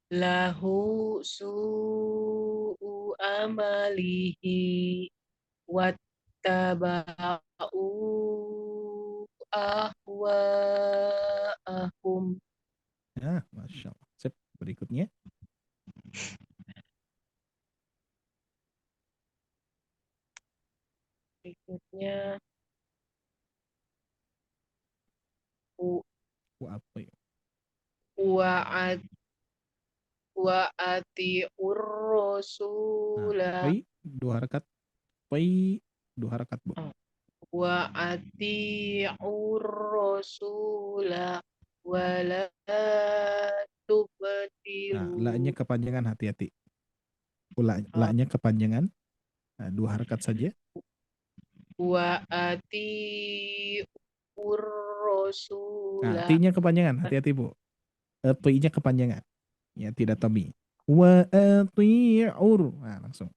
lahu su'u amalihi wattaba'u ahwa'ahum. Nah, Masya Allah. Sip. Berikutnya. Berikutnya u- Apa ya? wa'at wa'ati'ur Nah, rasula pai, 2 harakat. Pai, 2 harakat Bu. wa'ati'ur rasula wala Nah, tubtilu la-nya kepanjangan, hati-hati. Oh, La-nya kepanjangan. Nah, 2 harakat saja. wa'ati'ur Nah, rasula ti-nya kepanjangan, hati-hati Bu. Ti-nya kepanjangan. Ya, tidak tobi. Wa ati'ur. Nah, langsung.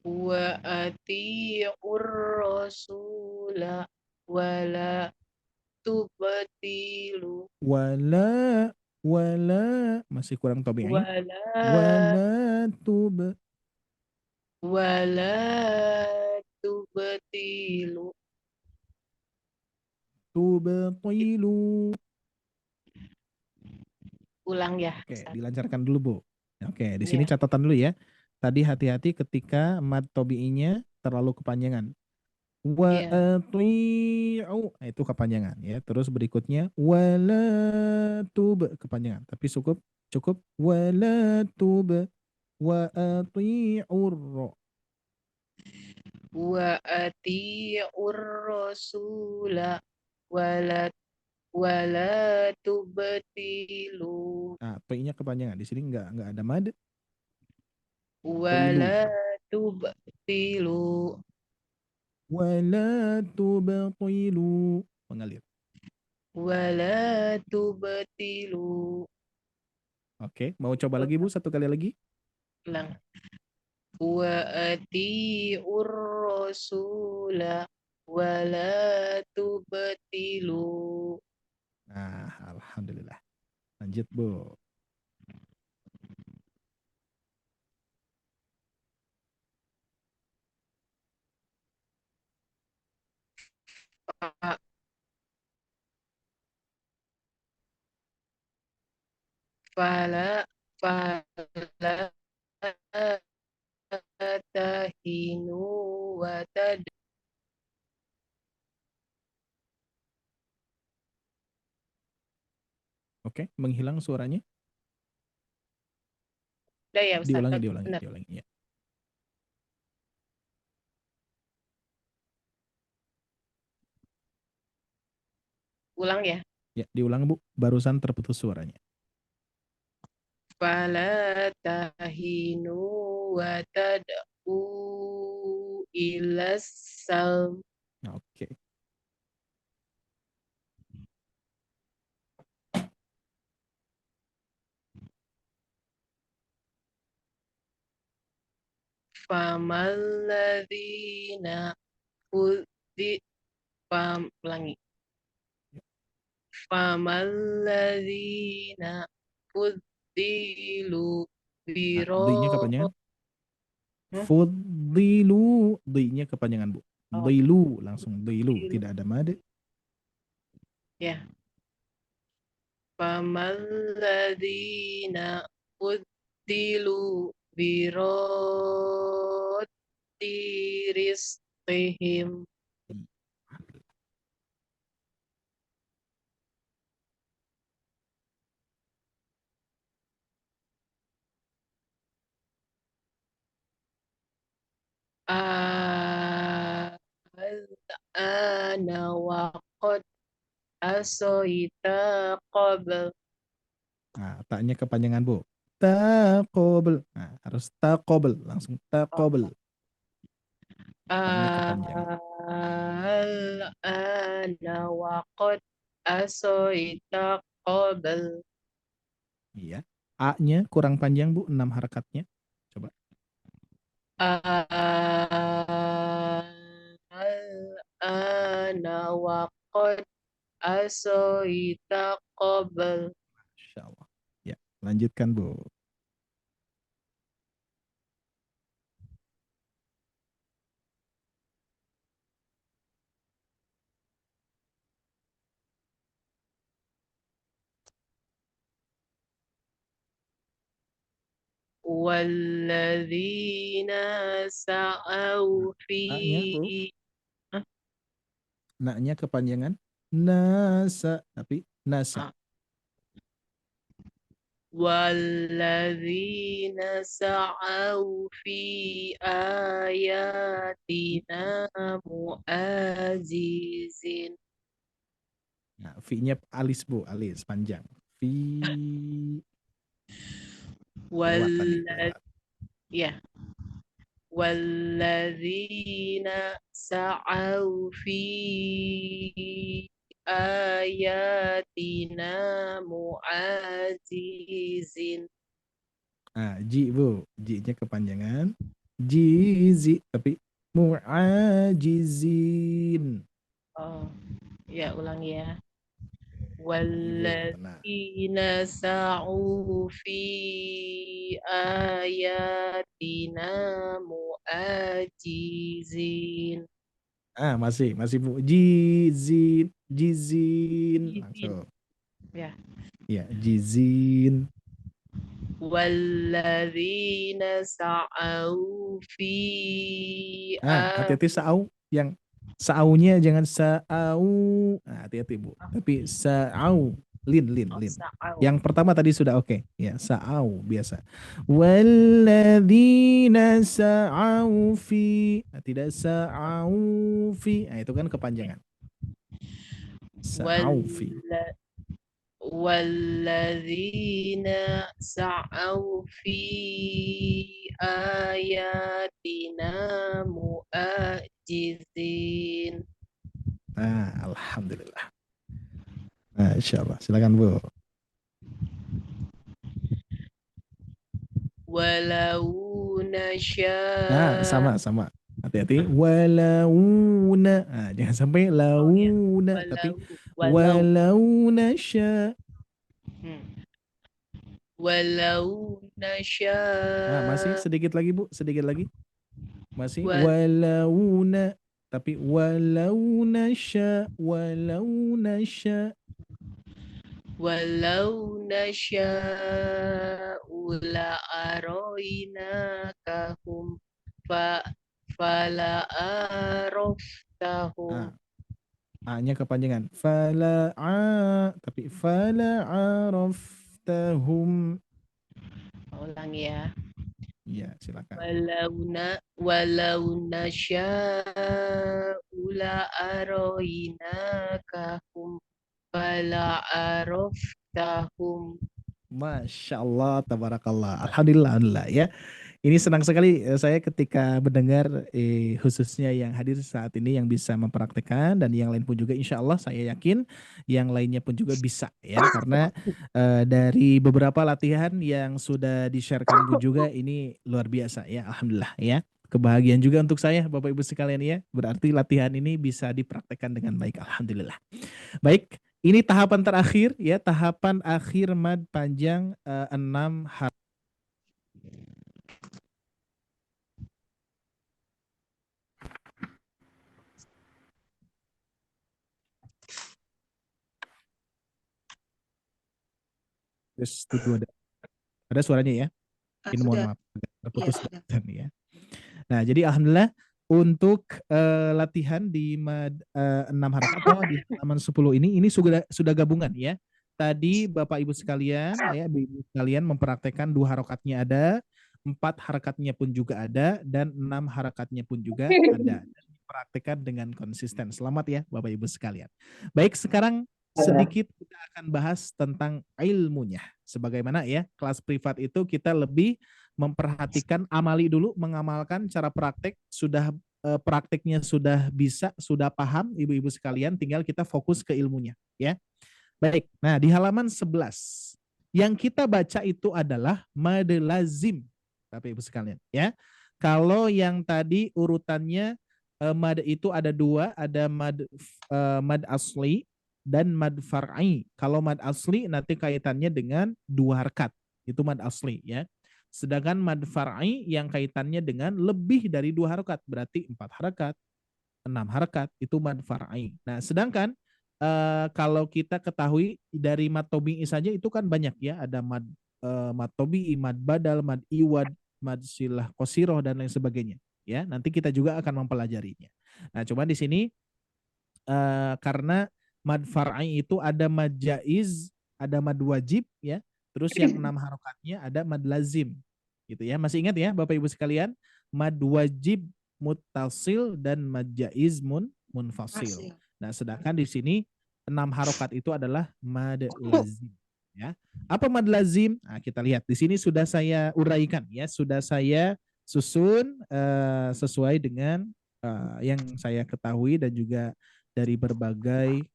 wa'ati'ur rasula wala tubtilu Wala masih kurang tobi'i. wala Wala wala tubtilu tubtilu. ulang ya Oke, Ustaz. dilancarkan dulu Bu. Oke, di sini Ya. catatan dulu ya. Tadi hati-hati ketika mad tobi'inya terlalu kepanjangan. Wa Ya. ati'u. Nah, itu kepanjangan ya. Terus berikutnya wala kepanjangan. Tapi cukup wala wa ati'ur. Wa ati'ur rasula wala tubtilu Nah, nya kepanjangan. Di sini nggak ada mad. wala tubtilu Wala tubtilu. Mengalir. wala tubtilu Oke, mau coba lagi Bu, satu kali lagi. ulang wa ati'ur rasula wala tubtilu Nah, alhamdulillah. Lanjut Bu. fala fala tahinu wa Oke, menghilang suaranya. udah ya Ustaz. Diulangi Benar. ya. Ulang ya. Ya, diulang Bu. Barusan terputus suaranya. Fala tahinu wa tad'u ila salm Oke. famalladzina ulangi famalladzina fuddilu Nah, D-nya kepanjangan. Hah? Fuddilu. D-nya kepanjangan Bu. Oh. Dilu, langsung dilu. Dilu. Tidak ada mad. Ya. Famalladzina fuddilu rizqihim ana waqad asoita qabl Nah, taknya kepanjangan Bu. Taqobel. Nah, harus taqobel. Langsung taqobel. Taknya kepanjangan. Al-ana waqad asoita qabl. Iya. A-nya kurang panjang Bu, 6 harakatnya. Coba. Al-ana waqad asoita qabl. Masya Allah. Ya, lanjutkan Bu. Walladzina sa'au A-nya Bu. fi Na-nya kepanjangan. Nasa. Tapi nasa. Walladzina sa'au fi ayatina mu'azizin. Nah, V-nya alis Bu, alis panjang. V lewat tadi, lewat. Ya. Walladzina sa'au fi ayatina mu'azizin. Nah, Ji Bu, Ji-nya kepanjangan. Jizi, tapi mu'ajizin. Oh, ya ulang ya. Ibu, tenang. Walladzina sa'u fi ayatina mu'ajizin. Masih Bu. Jizin, jizin. Langsung. Ya. Ya, jizin. Walladzina sa'au fi Hati-hati sa'au. Yang sa'aunya jangan sa'au. Hati-hati Bu. Tapi sa'au. Lin. sa'au. Yang pertama tadi sudah oke. Ya, sa'au biasa. Walladzina sa'au fi. Tidak sa'au fi. Itu kan kepanjangan. Sa'au fi. Walladzina sa'au fi ayatina mu'ajizin. Alhamdulillah. Masya Allah. Silakan Bu. Walau nasya. Sama. Hati-hati. Walauna. Jangan sampai launa. Tapi walau nasya. Walau nasya. Masih sedikit lagi Bu. Sedikit lagi. Masih. Walauna. Tapi walau nasya. Walau nasya. Walau nasya'u la'arainakahum fala araftahum. A-nya kepanjangan. Tapi fala araftahum. Ulang ya. Iya, silakan. Walau nasya'u la'arainakahum fala araftahum. Masya Allah, tabarakallah. Alhamdulillah ya. Ini senang sekali saya ketika mendengar khususnya yang hadir saat ini yang bisa mempraktekkan dan yang lain pun juga insya Allah saya yakin yang lainnya pun juga bisa ya. Karena dari beberapa latihan yang sudah di-sharekan Bu juga ini luar biasa ya. Alhamdulillah ya. Kebahagiaan juga untuk saya Bapak Ibu sekalian ya. Berarti latihan ini bisa dipraktekkan dengan baik. Alhamdulillah. Baik. Ini tahapan terakhir ya, tahapan akhir mad panjang 6 harakat. Ada suaranya ya? Ini mohon maaf, terputus ya. Nah, jadi alhamdulillah untuk latihan di 6 harakat atau di halaman 10 ini sudah gabungan ya. Tadi Bapak Ibu sekalian ya, Ibu sekalian mempraktekkan 2 harakatnya ada, 4 harakatnya pun juga ada dan 6 harakatnya pun juga ada. Dan dipraktekkan dengan konsisten. Selamat ya Bapak Ibu sekalian. Baik, sekarang sedikit kita akan bahas tentang ilmunya. Sebagaimana ya, kelas privat itu kita lebih memperhatikan amali dulu, mengamalkan cara praktek, sudah prakteknya sudah bisa, sudah paham ibu-ibu sekalian, tinggal kita fokus ke ilmunya ya. Baik, nah di halaman 11 yang kita baca itu adalah mad lazim, Bapak Ibu sekalian ya. Kalau yang tadi urutannya mad itu ada dua, ada mad asli dan mad far'i. Kalau mad asli nanti kaitannya dengan 2 harkat, itu mad asli ya. Sedangkan mad far'i yang kaitannya dengan lebih dari 2 harkat, berarti 4 harkat, 6 harkat, itu mad far'i. Nah, sedangkan kalau kita ketahui dari mad tobi'i saja itu kan banyak ya, ada mad tobi'i, mad badal, mad iwad, mad silah qasiroh dan lain sebagainya ya. Nanti kita juga akan mempelajarinya. Nah, coba di sini karena mad far'i itu ada mad jaiz, ada mad wajib ya. Terus yang 6 harokatnya ada mad lazim. Gitu ya. Masih ingat ya Bapak Ibu sekalian? Mad wajib muttasil dan mad jaiz munfasil. Nah, sedangkan di sini 6 harokat itu adalah mad lazim ya. Apa mad lazim? Nah, kita lihat di sini sudah saya uraikan ya, sudah saya susun sesuai dengan yang saya ketahui dan juga dari berbagai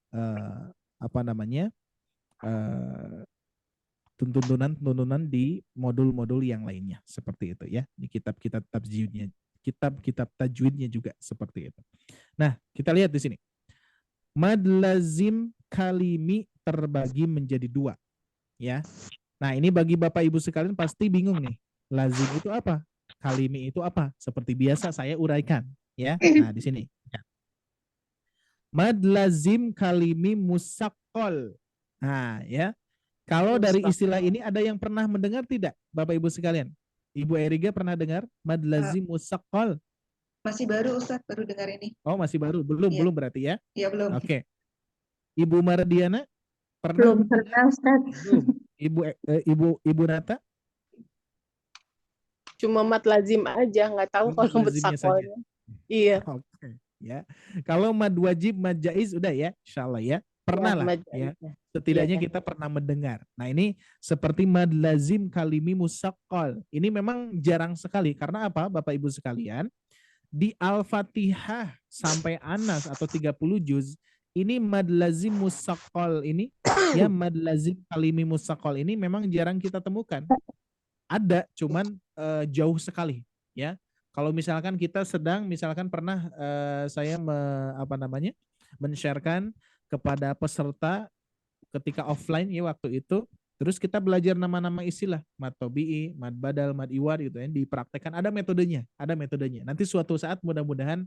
tuntunan di modul-modul yang lainnya seperti itu ya. Di kitab-kitab tajwidnya juga seperti itu. Nah, kita lihat di sini. Mad lazim kalimi terbagi menjadi 2 ya. Nah, ini bagi Bapak Ibu sekalian pasti bingung nih. Lazim itu apa? Kalimi itu apa? Seperti biasa saya uraikan ya. Nah, di sini. Mad lazim kalimi musaqqal. Nah, ya. Kalau dari istilah ini ada yang pernah mendengar tidak, Bapak Ibu sekalian? Ibu Eriga pernah dengar mad lazim musaqqal? Masih baru Ustadz, baru dengar ini. Oh, masih baru. Belum berarti ya? Iya, belum. Oke. Ibu Mardiana pernah? Belum pernah Ustaz. Belum. Ibu Nata? Cuma mat lazim aja, nggak tahu Mad kalau lazimnya mutsakolnya. Iya. Oke, ya. Kalau mad wajib, mad jaiz udah ya, insyaallah ya. Pernah lah mad ya. jaiznya. Setidaknya Iya. kita pernah mendengar. Nah, ini seperti mad lazim kalimi musaqqal. Ini memang jarang sekali karena apa, Bapak Ibu sekalian? Di Al-Fatihah sampai Anas atau 30 juz, ini mad lazim musaqqal ini ya, mad lazim kalimi musaqqal ini memang jarang kita temukan. Ada, cuman jauh sekali ya. Kalau misalkan kita sedang misalkan pernah saya men-sharekan kepada peserta ketika offline ya waktu itu, terus kita belajar nama-nama istilah, mad tobi'i, mad badal, mad iwad gitu ya, dipraktekkan, ada metodenya. Nanti suatu saat mudah-mudahan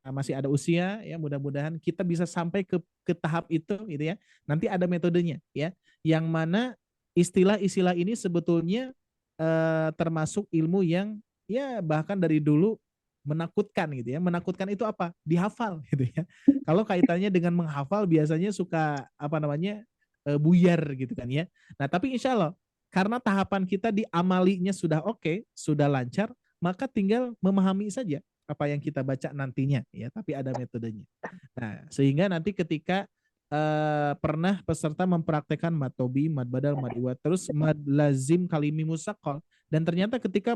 masih ada usia ya, mudah-mudahan kita bisa sampai ke tahap itu gitu ya. Nanti ada metodenya ya, yang mana istilah-istilah ini sebetulnya termasuk ilmu yang ya bahkan dari dulu menakutkan gitu ya. Menakutkan itu apa? Dihafal gitu ya. Kalau kaitannya dengan menghafal biasanya suka buyar gitu kan ya. Nah, tapi insya Allah karena tahapan kita di amalinya sudah oke, sudah lancar, maka tinggal memahami saja apa yang kita baca nantinya ya, tapi ada metodenya. Nah, sehingga nanti ketika pernah peserta mempraktekkan mad tobi, mad badal, mad iwad, terus mad lazim kalimi musaqqal, dan ternyata ketika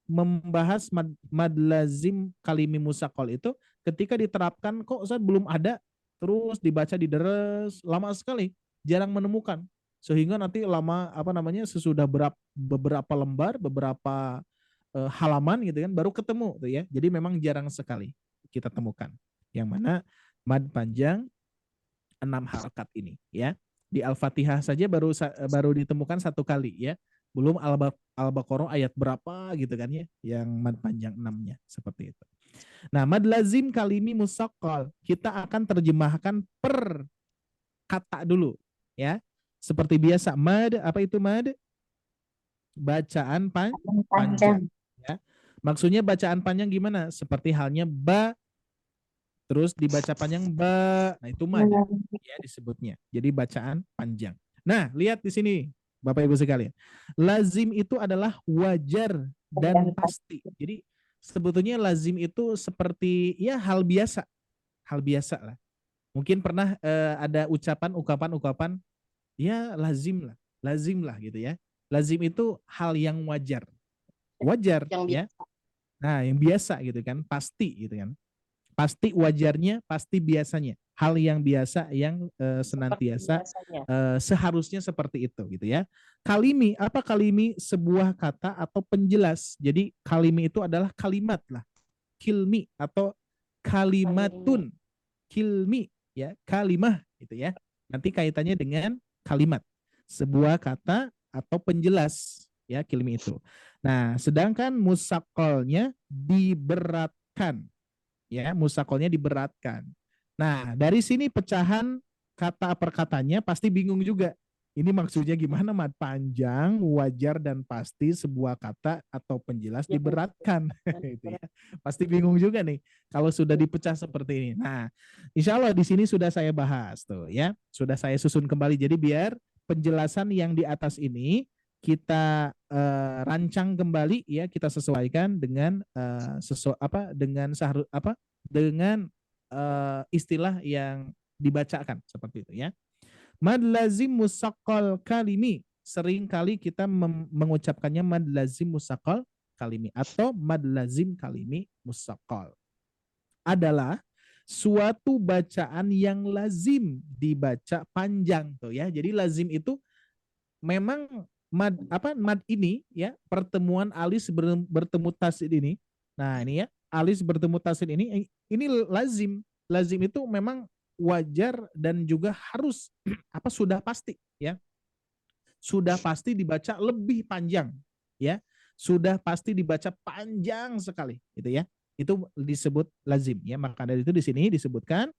membahas mad lazim kalimi musaqqal itu ketika diterapkan kok Ustaz belum ada, terus dibaca deres lama sekali, jarang menemukan, sehingga nanti sesudah beberapa lembar, beberapa halaman gitu kan baru ketemu tuh ya. Jadi memang jarang sekali kita temukan yang mana mad panjang 6 harakat ini ya. Di Al-Fatihah saja baru ditemukan 1 kali ya. Belum Al-Baqarah ayat berapa gitu kan ya, yang mad panjang 6-nya seperti itu. Nah, mad lazim kalimi musaqqal kita akan terjemahkan per kata dulu ya. Seperti biasa, mad, apa itu mad? Bacaan panjang ya. Maksudnya bacaan panjang gimana? Seperti halnya ba, terus dibaca panjang ba, nah itu mad ya disebutnya. Jadi bacaan panjang. Nah, lihat di sini Bapak Ibu sekalian. Lazim itu adalah wajar dan pasti. Jadi sebetulnya lazim itu seperti ya hal biasa lah. Mungkin pernah ada ungkapan ya lazim lah gitu ya. Lazim itu hal yang wajar Yang ya. biasa. Nah, yang biasa gitu kan, pasti gitu kan. Pasti wajarnya, pasti biasanya. Hal yang biasa yang Seperti senantiasa biasanya. seharusnya seperti itu gitu ya. Kalimi, apa kalimi? Sebuah kata atau penjelas. Jadi kalimi itu adalah kalimat lah. Kilmi atau kalimatun. Kilmi ya, kalimah gitu ya. Nanti kaitannya dengan kalimat. Sebuah kata atau penjelas ya, kilmi itu. Nah, sedangkan musakolnya diberatkan. Ya, musakolnya diberatkan. Nah, dari sini pecahan kata per katanya pasti bingung juga. Ini maksudnya gimana, Mat? Panjang, wajar, dan pasti sebuah kata atau penjelas Ya, diberatkan. Itu ya. Pasti bingung juga nih kalau sudah dipecah seperti ini. Nah, insya Allah di sini sudah saya bahas tuh ya. Sudah saya susun kembali. Jadi biar penjelasan yang di atas ini kita rancang kembali ya, kita sesuaikan dengan dengan istilah yang dibacakan seperti itu ya. Mad lazim musaqqal kalimi. Sering kali kita mengucapkannya mad lazim musaqqal kalimi atau mad lazim kalimi musaqqal. Adalah suatu bacaan yang lazim dibaca panjang tuh ya. Jadi lazim itu memang mad ini ya, pertemuan alis bertemu tasid ini. Nah, ini ya, alis bertemu tasid ini lazim. Lazim itu memang wajar dan juga harus sudah pasti ya. Sudah pasti dibaca lebih panjang ya. Sudah pasti dibaca panjang sekali gitu ya. Itu disebut lazim ya. Maka dari itu di sini disebutkan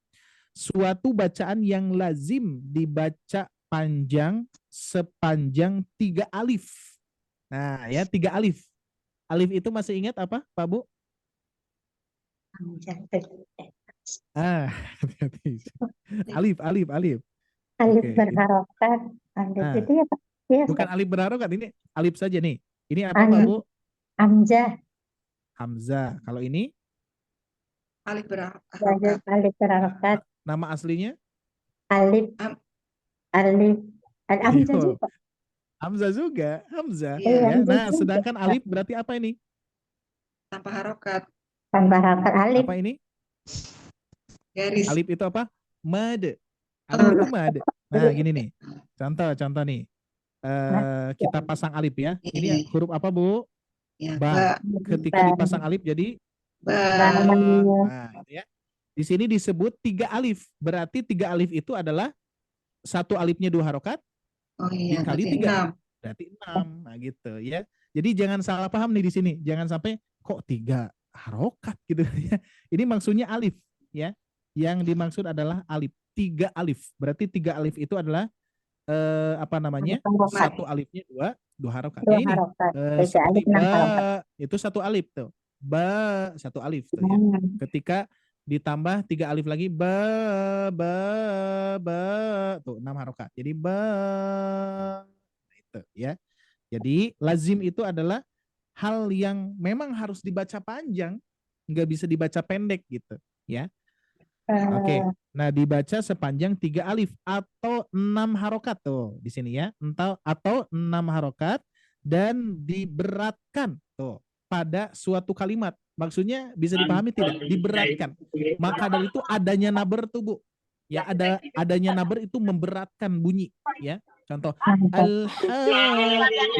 suatu bacaan yang lazim dibaca panjang sepanjang 3 alif. Nah ya, 3 alif. Alif itu masih ingat apa Pak Bu? Hati-hati. Alif. Alif Oke. berharokat. Alif Nah, itu ya Pak? Iya, bukan Ustaz. alif berharokat, ini alif saja nih. Ini apa Pak Anu, Bu? Hamzah. Hamzah. Kalau ini Alif Lanjut, berharokat. alif berharokat. nama aslinya? Alif, Am- alif. Hamzah Iyo, juga. Hamzah juga, Hamzah. Iya, Iya, Ya. Hamzah Nah, juga. sedangkan alif berarti apa ini? Tanpa harokat. Tanpa harokat alif. Apa ini? Garis. Alif itu apa? Mad. Alif itu mad. Nah, gini nih. Contoh nih. Kita pasang alif ya. Ini huruf apa, Bu? Ya, Ba. Ketika Ba. dipasang alif jadi ba. nah, ya. Di sini disebut 3 alif. Berarti 3 alif itu adalah satu alifnya 2 harokat Oh iya, dikali berarti 3. 6. Berarti 6. Nah, gitu ya. Jadi jangan salah paham nih di sini. Jangan sampai kok 3 harokat gitu ya. Ini maksudnya alif ya. Yang dimaksud adalah alif. 3 alif. Berarti 3 alif itu adalah satu alifnya 2 harokat. Dua Ya ini harokat. 3 seperti alif, 6 harokat. ba itu 1 alif tuh. Ba 1 alif tuh ya. Ketika ditambah 3 alif lagi ba tuh 6 harokat. Jadi ba itu ya. Jadi lazim itu adalah hal yang memang harus dibaca panjang, nggak bisa dibaca pendek gitu ya. Oke. Nah, dibaca sepanjang 3 alif atau 6 harokat tuh di sini ya. Atau 6 harokat dan diberatkan tuh pada suatu kalimat. Maksudnya bisa dipahami tidak? Diberatkan. Maka dari itu adanya naber tuh, Bu. Ya, adanya naber itu memberatkan bunyi ya. Contoh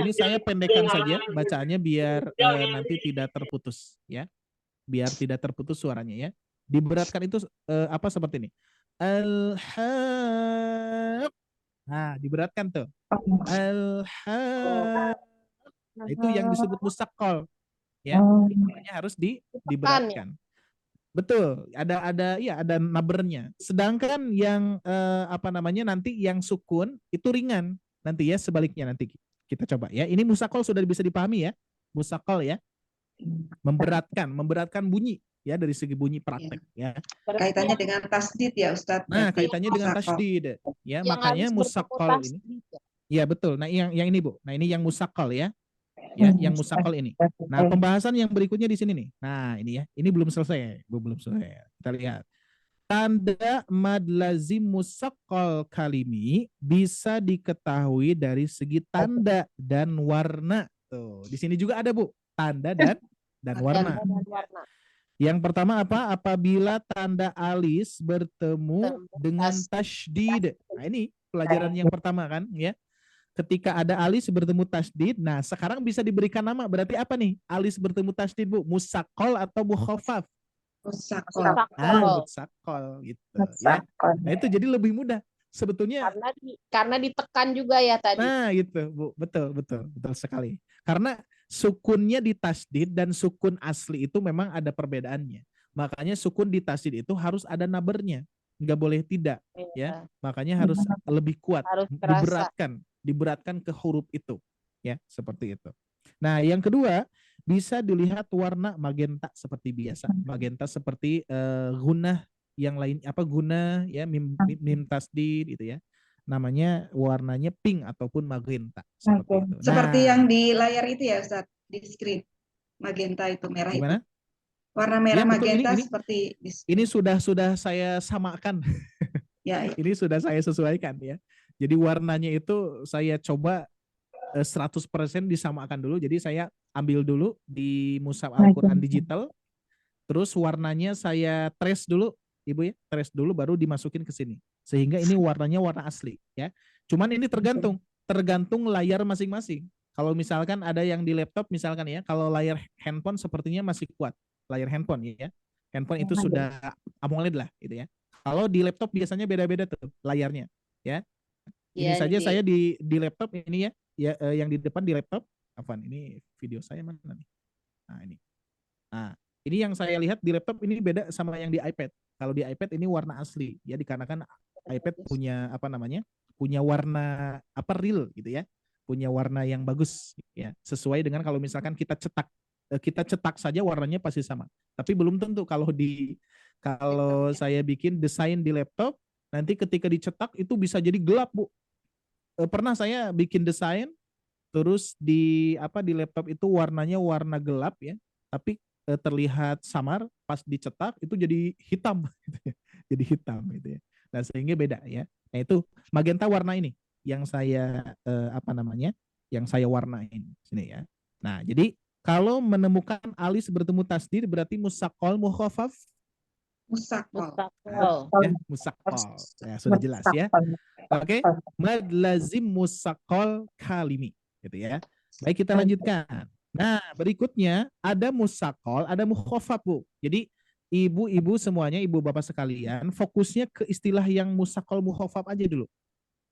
ini saya pendekkan saja bacaannya biar nanti tidak terputus ya. Biar tidak terputus suaranya ya. Diberatkan itu seperti ini. Nah, diberatkan tuh. Nah, itu yang disebut musaqqal ya. Suaranya harus diberatkan. Betul, ada nabernya. Sedangkan yang nanti yang sukun itu ringan. Nanti ya sebaliknya nanti kita coba ya. Ini musaqqal sudah bisa dipahami ya. Musaqqal ya. Memberatkan bunyi ya, dari segi bunyi praktek ya. Kaitannya dengan tasdid ya Ustadz. Nah, Berarti kaitannya dengan musaqqal. tasydid ya, Yang makanya habis musaqqal bertemu ini. tasdid. Ya, betul. Nah, yang ini, Bu. Nah, ini yang musaqqal ya. Ya, yang musaqqal ini. Nah, pembahasan yang berikutnya di sini nih. Nah, ini ya. Ini belum selesai. Kita lihat. Tanda mad lazim musaqqal kalimi bisa diketahui dari segi tanda dan warna. Tuh, di sini juga ada, Bu, tanda dan warna. Tanda dan warna. Yang pertama apa? Apabila tanda alis bertemu dengan tasydid. Nah, ini pelajaran yang pertama kan, ya. Ketika ada alis bertemu tasydid, nah sekarang bisa diberikan nama. Berarti apa nih? Alis bertemu tasydid, Bu? Musaqqal atau mukhaffaf? Musaqqal. Musaqqal gitu, ya. Nah, itu jadi lebih mudah. Sebetulnya Karena ditekan juga ya tadi. nah, gitu, Bu. Betul sekali. Karena sukunnya di tasdid dan sukun asli itu memang ada perbedaannya. Makanya sukun di tasdid itu harus ada nabernya. Nggak boleh tidak, ya. Makanya harus lebih kuat, Harus terasa. diberatkan ke huruf itu, ya, seperti itu. Nah, yang kedua, bisa dilihat warna magenta seperti biasa. Magenta seperti gunah yang lain, apa guna ya, mim tasdid gitu ya. Namanya warnanya pink ataupun magenta seperti itu. Seperti yang di layar itu ya, Ustaz, di screen. Magenta itu merah Gimana? itu. Warna merah Ya, betul. magenta Ini seperti di ini sudah saya samakan. ya. Ini sudah saya sesuaikan ya. Jadi warnanya itu saya coba 100% disamakan dulu. Jadi saya ambil dulu di Mushaf Al-Quran digital. Terus warnanya saya trace dulu, Ibu ya. Trace dulu baru dimasukin ke sini. Sehingga ini warnanya warna asli ya. Cuman ini tergantung layar masing-masing. Kalau misalkan ada yang di laptop misalkan ya, kalau layar handphone sepertinya masih kuat. Layar handphone ya. Handphone itu sudah AMOLED lah gitu ya. Kalau di laptop biasanya beda-beda tuh layarnya ya. Ini Ya, saja jadi saya di laptop ini ya, yang di depan di laptop. Apaan ini video saya mana nih? Nah, ini. Nah, ini yang saya lihat di laptop ini beda sama yang di iPad. Kalau di iPad ini warna asli ya, dikarenakan iPad punya apa namanya? Punya warna apa real gitu ya. Punya warna yang bagus ya, sesuai dengan kalau misalkan kita cetak saja warnanya pasti sama. Tapi belum tentu kalau saya bikin desain di laptop, nanti ketika dicetak itu bisa jadi gelap, Bu. Pernah saya bikin desain terus di laptop itu warnanya warna gelap ya, tapi terlihat samar, pas dicetak itu jadi hitam gitu ya. Jadi hitam gitu ya. Nah, sehingga beda ya. Nah, itu magenta warna ini yang saya yang saya warnain sini ya. Nah, jadi kalau menemukan alis bertemu tasdid berarti musaqqal mukhaffaf Musaqqal. ya, musaqqal. Ya, sudah jelas ya. Oke, mad lazim musaqqal kalimi gitu ya. Baik, kita lanjutkan. Nah, berikutnya ada musaqqal, ada mukhaffaf, Bu. Jadi ibu-ibu semuanya, ibu bapak sekalian, fokusnya ke istilah yang musaqqal mukhaffaf aja dulu.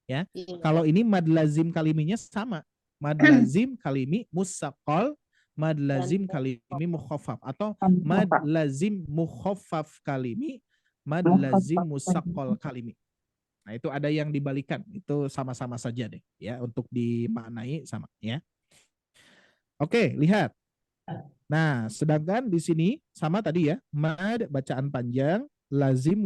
Ya. Iya. Kalau ini mad lazim kaliminya sama. Mad lazim kalimi musaqqal, mad lazim kalimi mukhaffaf, atau mad lazim mukhaffaf kalimi, mad lazim musaqqal kalimi. Nah, itu ada yang dibalikan. Itu sama-sama saja deh ya, untuk dimaknai sama ya. Oke, lihat. Nah, sedangkan di sini sama tadi ya, mad bacaan panjang, lazim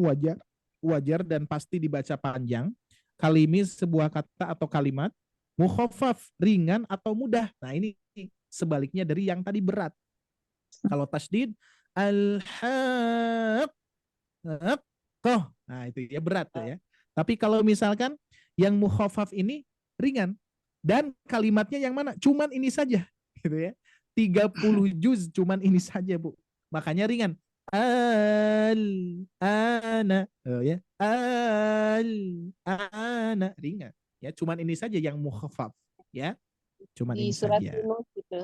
wajar dan pasti dibaca panjang, kalimi sebuah kata atau kalimat, mukhaffaf ringan atau mudah. Nah, ini sebaliknya dari yang tadi berat. Kalau tasdid al-haqqah. Nah, itu ya berat tuh ya. Tapi kalau misalkan yang mukhaffaf ini ringan dan kalimatnya yang mana? Cuman ini saja gitu ya. 30 juz cuman ini saja, Bu. Makanya ringan. Al-ana ya. Al-ana ringan. Ya, cuman ini saja yang mukhaffaf ya. Cuman di ini surat saja. Yunus gitu.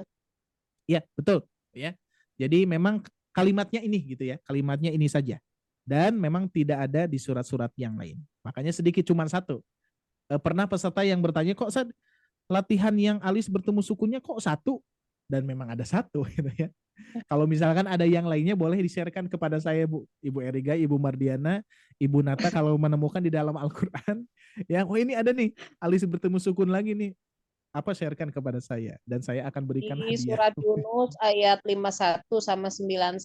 Ya, betul ya. Jadi memang kalimatnya ini gitu ya. Kalimatnya ini saja. Dan memang tidak ada di surat-surat yang lain. Makanya sedikit cuma satu. Pernah peserta yang bertanya, kok Ustaz, latihan yang alis bertemu sukunnya kok satu? Dan memang ada satu gitu ya. Kalau misalkan ada yang lainnya boleh di-sharekan kepada saya, Bu. Ibu Eriga, Ibu Mardiana, Ibu Nata, kalau menemukan di dalam Al-Quran, ya, oh ini ada nih, alis bertemu sukun lagi nih. Apa, sharekan kepada saya. Dan saya akan berikan Di hadiah. surat Yunus ayat 51 sama 91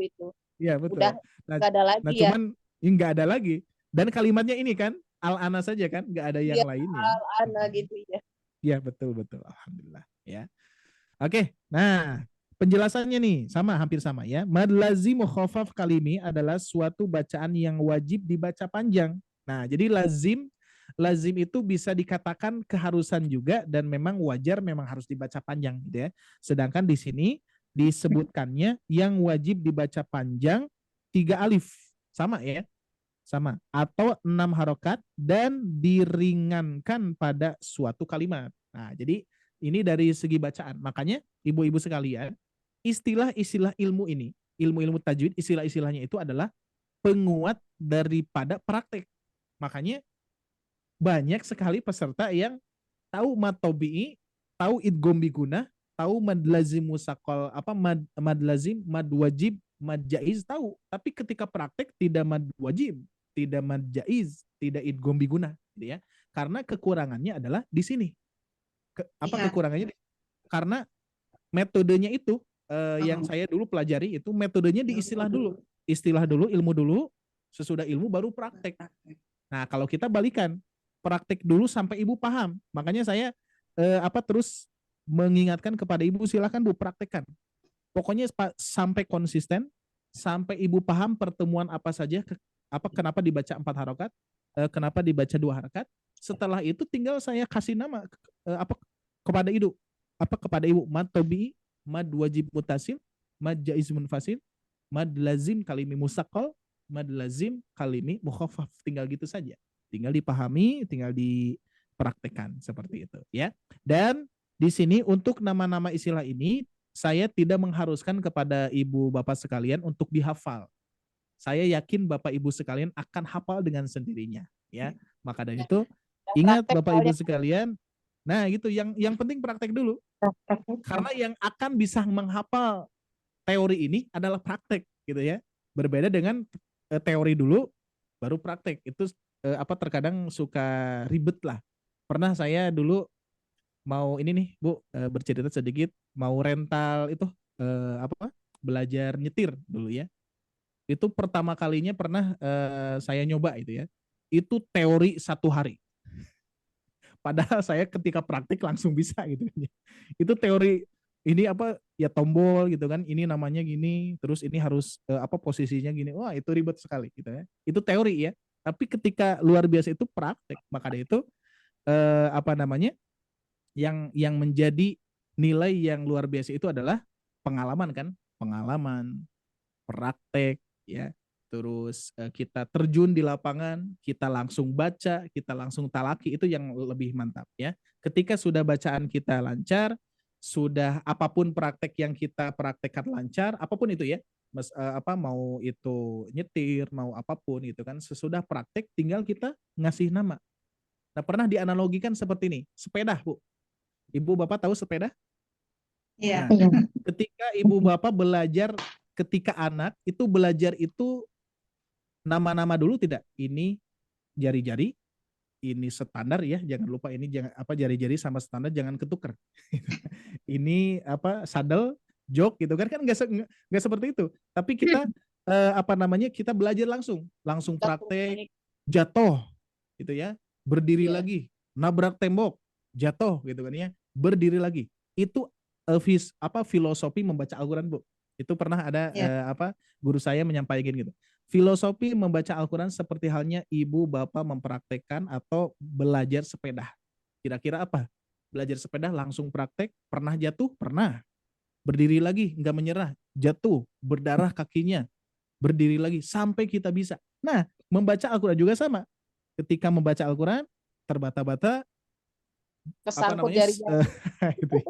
itu. Iya, betul. Udah nggak ada lagi ya. Cuman nggak ada lagi. Dan kalimatnya ini kan, al-ana saja kan, nggak ada yang lainnya. Al-ana gitu ya. Iya, betul. Alhamdulillah. Ya. Oke, nah Penjelasannya nih sama, hampir sama ya. Mad lazim mukhafaf kalimi adalah suatu bacaan yang wajib dibaca panjang. Nah, jadi lazim itu bisa dikatakan keharusan juga dan memang wajar memang harus dibaca panjang gitu ya. Sedangkan di sini disebutkannya yang wajib dibaca panjang 3 alif. Sama ya. Sama atau 6 harokat dan diringankan pada suatu kalimat. Nah, jadi ini dari segi bacaan. Makanya ibu-ibu sekalian, istilah-istilah ilmu ini, ilmu-ilmu tajwid, istilah-istilahnya itu adalah penguat daripada praktek. Makanya banyak sekali peserta yang tahu mad tobi'i, tahu idgham bigunnah, tahu mad lazim musaqal, mad lazim, mad wajib, mad jaiz tahu, tapi ketika praktek tidak mad wajib, tidak mad jaiz, tidak idgham bigunnah, gitu ya. Karena kekurangannya adalah di sini. Iya. Kekurangannya? Karena metodenya itu yang saya dulu pelajari itu metodenya di istilah dulu, ilmu dulu, sesudah ilmu baru praktek. Nah, kalau kita balikan, praktek dulu sampai ibu paham. Makanya saya terus mengingatkan kepada ibu, silakan Bu praktekkan. Pokoknya sampai konsisten, sampai ibu paham pertemuan apa saja, kenapa dibaca 4 harokat, kenapa dibaca 2 harokat. Setelah itu tinggal saya kasih nama kepada ibu, mad tabi'i, mad wajib mutasil, mad jaiz munfasil, mad lazim kalimi musaqal, mad lazim kalimi mukhaffaf. Tinggal gitu saja. Tinggal dipahami, tinggal dipraktekkan seperti itu ya. Dan di sini untuk nama-nama istilah ini saya tidak mengharuskan kepada ibu bapak sekalian untuk dihafal. Saya yakin bapak ibu sekalian akan hafal dengan sendirinya ya. Maka dari itu ingat bapak ibu sekalian, nah gitu, yang penting praktek dulu. Karena yang akan bisa menghafal teori ini adalah praktek gitu ya. Berbeda dengan teori dulu baru praktek. Itu terkadang suka ribet lah. Pernah saya dulu mau ini nih Bu, bercerita sedikit, mau rental itu belajar nyetir dulu ya. Itu pertama kalinya pernah saya nyoba itu ya. Itu teori 1 hari. Padahal saya ketika praktik langsung bisa gitu. Itu teori ini tombol gitu kan, ini namanya gini, terus ini harus posisinya gini. Wah, itu ribet sekali gitu ya. Itu teori ya. Tapi ketika luar biasa itu praktek, maka dari itu yang menjadi nilai yang luar biasa itu adalah pengalaman kan, praktek ya. Terus kita terjun di lapangan, kita langsung baca, kita langsung talaki, itu yang lebih mantap ya. Ketika sudah bacaan kita lancar, sudah apapun praktek yang kita praktekkan lancar, apapun itu ya, mau itu nyetir, mau apapun gitu kan, sesudah praktek tinggal kita ngasih nama. Nah, pernah dianalogikan seperti ini, sepeda Bu. Ibu Bapak tahu sepeda? Iya. Nah, ketika ibu bapak belajar, ketika anak itu belajar itu nama-nama dulu tidak? Ini jari-jari, ini standar ya, jangan lupa ini jari-jari sama standar jangan ketukar. Ini saddle, jok gitu kan nggak seperti itu. Tapi kita kita belajar langsung praktek, jatuh gitu ya, berdiri lagi, nabrak tembok, jatuh gitu kan ya, berdiri lagi. Itu filosofi membaca Al-Quran Bu. Itu pernah ada guru saya menyampaikan gitu. Filosofi membaca Al-Quran seperti halnya ibu bapak mempraktekkan atau belajar sepeda. Kira-kira apa? Belajar sepeda langsung praktek, pernah jatuh? Pernah. Berdiri lagi, nggak menyerah, jatuh, berdarah kakinya, berdiri lagi, sampai kita bisa. Nah, membaca Al-Quran juga sama. Ketika membaca Al-Quran, terbata-bata, Kesangkut jari-jari. gitu ya.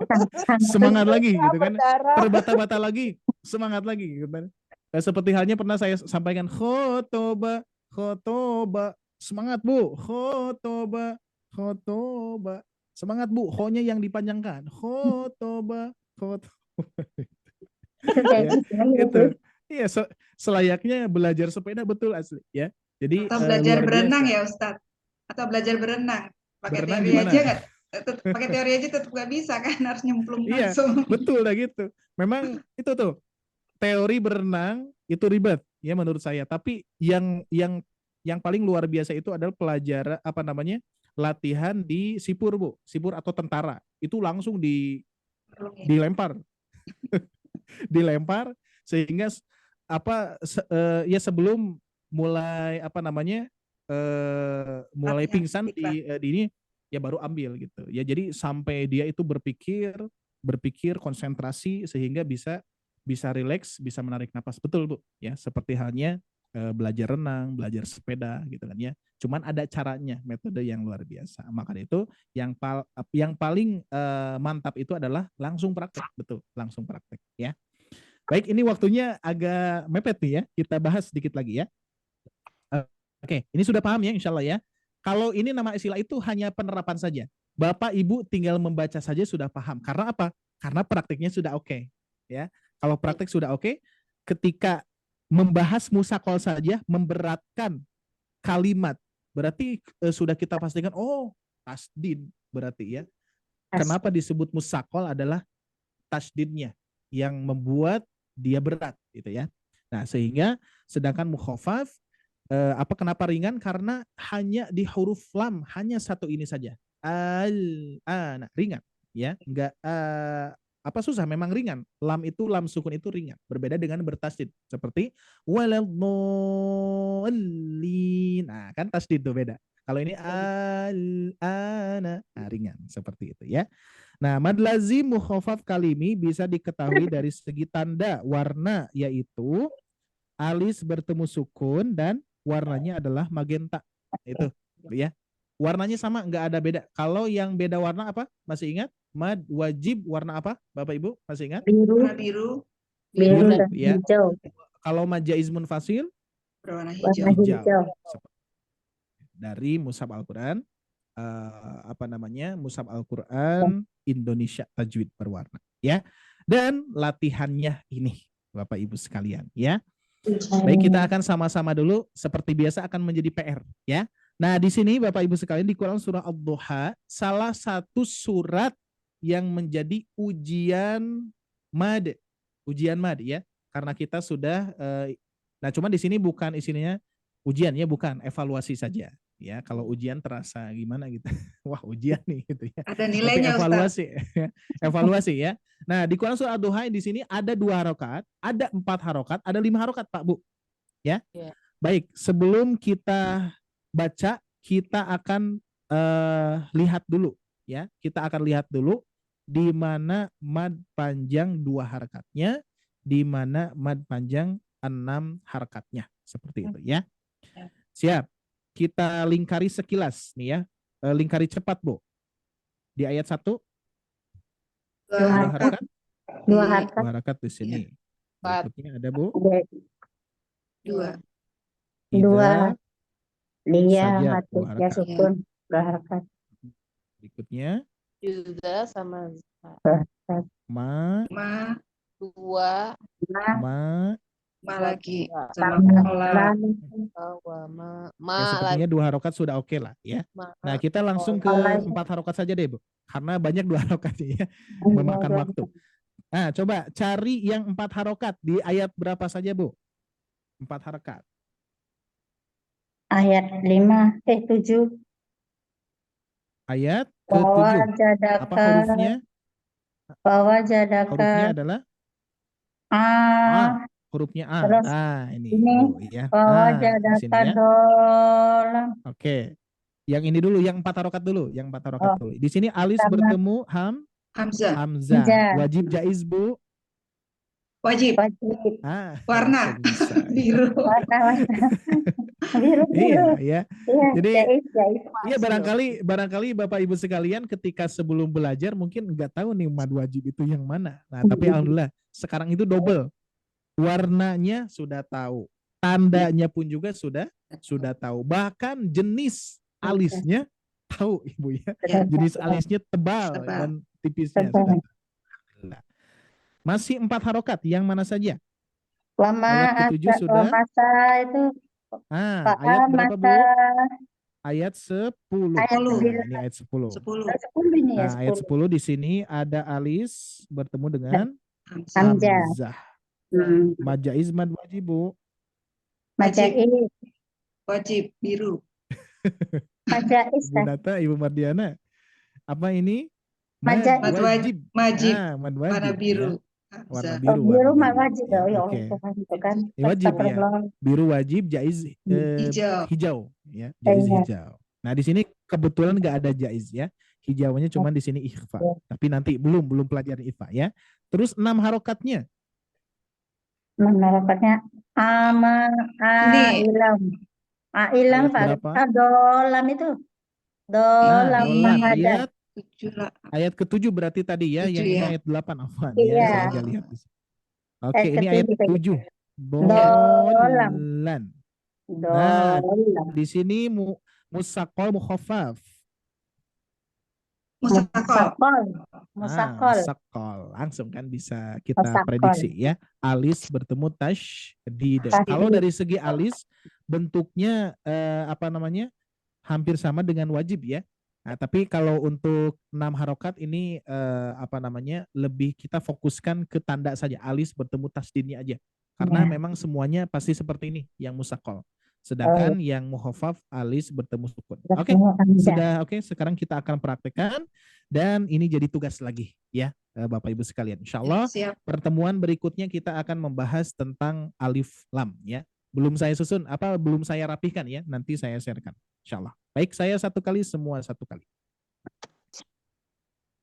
Semangat lagi gitu kan, terbata-bata lagi, semangat lagi gitu kan. Seperti halnya pernah saya sampaikan, khotoba, semangat Bu, khotoba, semangat Bu, ho-nya yang dipanjangkan, khotoba. Itu iya, selayaknya belajar sepeda, betul asli ya. Jadi atau belajar berenang ya Ustadz, atau belajar berenang pakai teori gimana? aja nggak? Pakai teori aja tetap nggak bisa kan, harus nyemplung langsung. Betul lah gitu. Memang itu tuh teori berenang itu ribet ya menurut saya. Tapi yang paling luar biasa itu adalah pelajaran latihan di sipur Bu, sipur atau tentara. Itu langsung dilempar. dilempar sehingga ya sebelum mulai mulai Latihan pingsan istiqlal. di ini ya baru ambil gitu. Ya jadi sampai dia itu berpikir konsentrasi sehingga bisa rileks, bisa menarik napas. Betul Bu, ya seperti halnya belajar renang, belajar sepeda gitu kan ya. Cuman ada caranya, metode yang luar biasa. Maka itu yang paling mantap itu adalah langsung praktek, betul, langsung praktek ya. Baik, ini waktunya agak mepet nih ya. Kita bahas sedikit lagi ya. Oke, ini sudah paham ya insya Allah ya. Kalau ini nama istilah itu hanya penerapan saja. Bapak Ibu tinggal membaca saja sudah paham. Karena apa? Karena praktiknya sudah oke. Ya. Kalau praktik sudah oke, ketika membahas musakol saja memberatkan kalimat, berarti sudah kita pastikan tasdid berarti ya. Kenapa disebut musakol adalah tasdidnya yang membuat dia berat gitu ya. Nah, sehingga sedangkan mukhafaf kenapa ringan? Karena hanya di huruf lam, hanya satu ini saja. Nah, ringan ya, enggak susah, memang ringan. Lam sukun itu ringan, berbeda dengan bertasdid seperti waladhdallin. Nah, kan tasdid itu beda. Kalau ini ringan seperti itu ya. Nah, mad lazim mukhafaf kalimi bisa diketahui dari segi tanda warna, yaitu alis bertemu sukun dan warnanya adalah magenta. Itu ya. Warnanya sama, nggak ada beda. Kalau yang beda warna apa? Masih ingat? Mad wajib warna apa? Bapak Ibu masih ingat? Biru, Warna biru biru Biru dan ya. hijau. Kalau mad jaiz munfasil berwarna Warna hijau. hijau. Dari Mushaf Al-Quran Mushaf Al-Quran Indonesia Tajwid berwarna ya. Dan latihannya ini Bapak Ibu sekalian ya. Baik, kita akan sama-sama dulu seperti biasa akan menjadi PR ya. Nah, di sini Bapak Ibu sekalian di Quran surah Ad-Duha, salah satu surat yang menjadi ujian mad ya. Karena kita sudah cuma di sini bukan isinya ujian ya, bukan evaluasi saja. Ya, kalau ujian terasa gimana gitu. Wah, ujian nih gitu ya. Ada nilainya, tapi evaluasi ya. Nah, di Quran surah Ad-Duha di sini ada 2 harokat, ada 4 harokat, ada 5 harokat, Pak Bu. Ya. Baik, sebelum kita baca, kita akan lihat dulu ya. Kita akan lihat dulu di mana mad panjang 2 harakatnya, di mana mad panjang 6 harakatnya. Seperti itu ya. Siap. Kita lingkari sekilas nih ya. Lingkari cepat, Bu. Di ayat 1. 2 harakat. 2 2 harakat. harakat di sini. Berikutnya ada, Bu. 2. Idza Lia saja, mati 2 ya harakat. sukun 2 harakat. Berikutnya juga sama ma 2 lagi sama sama ya, sepertinya 2 harokat sudah oke lah ya. Nah, kita langsung ke 4 harokat saja deh, Bu. Karena banyak 2 harokat ya, memakan waktu. Nah, coba cari yang 4 harokat di ayat berapa saja, Bu? 4 harokat. Ayat 7. Ayat ke-7. Apa hurufnya? Bahwa jadaka. Hurufnya adalah hurufnya A. Terus Ini Bu, ya. bahwa Di sini jadaka ya. dolam. Oke. Yang ini dulu, yang 4 harokat dulu, dulu. Di sini alis Sama. bertemu Hamzah. Hamzah. Wajib jaiz, Bu. Wajib. Warna biru. Warna. Biru. Iya. Jadi iya, barangkali Bapak Ibu sekalian ketika sebelum belajar mungkin nggak tahu nih mad wajib itu yang mana. Nah, tapi alhamdulillah sekarang itu double. Warnanya sudah tahu, tandanya pun juga sudah tahu. Bahkan jenis alisnya tahu, Ibu ya. Jenis alisnya tebal dan tipisnya sudah tahu. Masih 4 harokat, yang mana saja? Ayat ke-7 sudah. Masa itu. Ayat berapa, Bu? Ayat 10. Ini ayat 10. 10 ini ya. Ayat 10 di sini ada alis bertemu dengan Hamzah. Mad jaiz, mad wajib, Bu. Majaiz. Wajib biru. Majaiz. Bu Nata, Ibu Mardiana. Apa ini? Majaiz. Mad wajib. Mad wajib. Warna biru. Warna Hamzah. biru, Biru warna mah biru. wajib Ya, loh. Ya oke. Allah Tuhan itu kan. Ya, wajib ya. Astagfirullah. Biru wajib, jaiz Hijau. hijau ya, jaiz Iya. hijau. Nah, di sini kebetulan nggak ada jaiz ya. Hijaunya cuma di sini ikhfa. Tapi nanti belum pelajaran ikhfa ya. Terus 6 harokatnya. Menariknya ama Ini ilam. Ilam Ayat Pak. berapa? Dolam itu. Nah, Dolam dolan mahada. ayat ke-7 berarti tadi ya. 7 Yang ini ya. ayat 8 afwan Iya. ya. Saya nggak lihat di sini. Oke, ini ayat Ketujuh. 7. Dolam. Dolan. Nah, Dolam. di sini musakol mukhafaf. Musakol. Musakol. Musakol. Langsung kan bisa kita Musakol. prediksi ya. Alis bertemu tasydid. Kalau dari segi alis bentuknya hampir sama dengan wajib ya. Nah, tapi kalau untuk 6 harokat ini lebih kita fokuskan ke tanda saja. Alis bertemu tasdidnya aja. Karena memang semuanya pasti seperti ini yang musakol. Sedangkan yang mukhafaf alis bertemu sukun. Oke, sudah oke. Sekarang kita akan praktekkan dan ini jadi tugas lagi ya Bapak Ibu sekalian. Insya Allah pertemuan berikutnya kita akan membahas tentang alif lam ya. Belum saya susun belum saya rapihkan ya. Nanti saya sharekan. Insya Allah. Baik, saya satu kali, semua satu kali.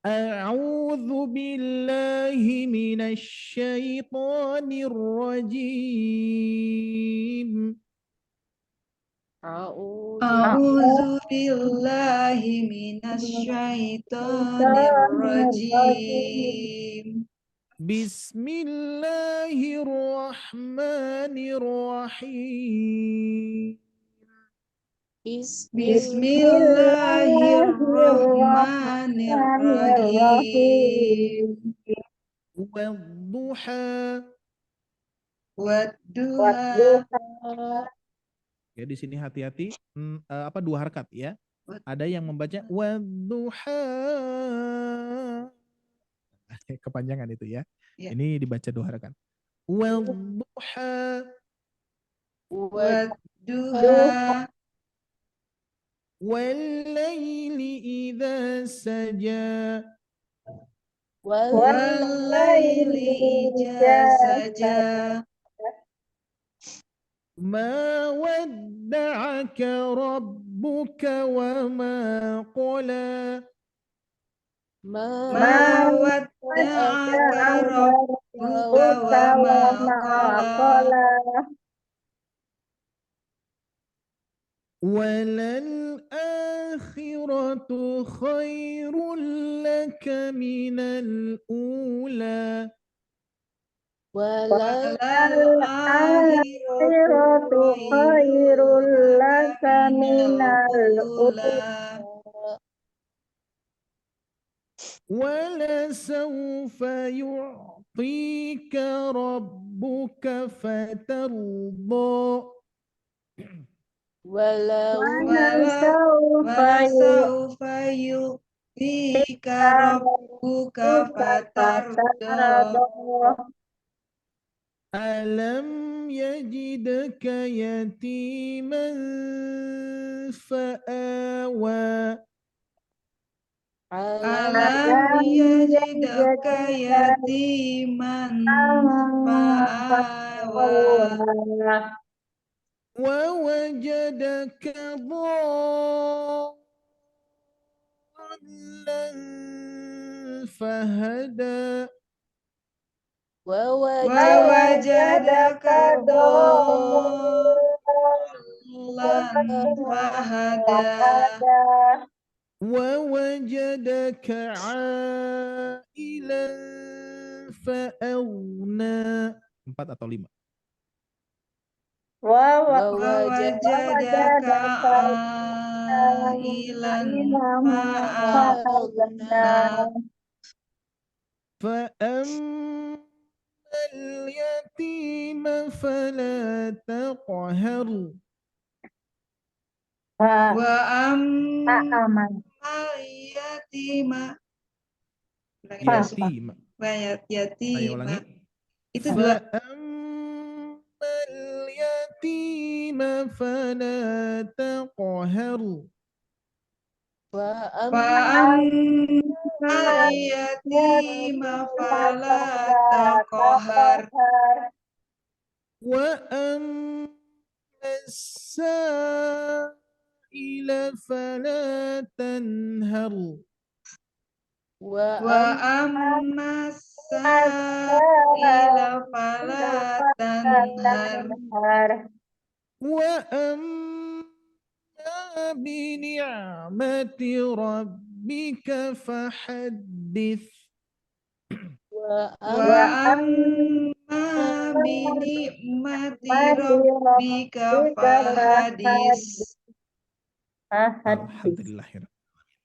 A'udzu billahi minasy syaithanir rajim. A'udzu billahi minasyaitonir rajim. Bismillahirrahmanirrahim. Bismillahirrahmanirrahim. Wadduha. Wadduha. Ya, di sini hati-hati 2 harakat ya. Ada yang membaca wadduha. Kepanjangan itu ya. Ini dibaca 2 harakat. Wadduha. Wadduha. Wallaili idza saja. Wallaili idza saja. Ma wadda'aka rabbuka wa ma qala. Ma wadda'aka rabbuka wa ma qala. Walal akhiratu khairul laka minal ula. Walal akhiratu khairul laka minal ula. Walasawfa yu'tika rabbuka fatarda. Walasawfa yu'tika rabbuka fatarda. Alam yajidka yatiman fa'awa. Alam yajidka yatiman fa'awa. Wa wajadaka dhallan fahada. Wa wajadaka dhallan fahada. Wa wajadaka 'ailan fa'aghna. 4 atau 5? Wa wajadaka 'ailan fa'aghna. Fa'ammal yatima fala taqhar. Wa ammal yatima. Yatima. Ayo ulangi. Itu 2. Fa'ammal yatima fala taqhar. Fa'ammal اليتيم فلا تقهر وأما السائل فلا تنهر وأما السائل فلا تنهر وأما بنعمة ربك فحدث وأما بنعمة ربك فحدث Alhamdulillah.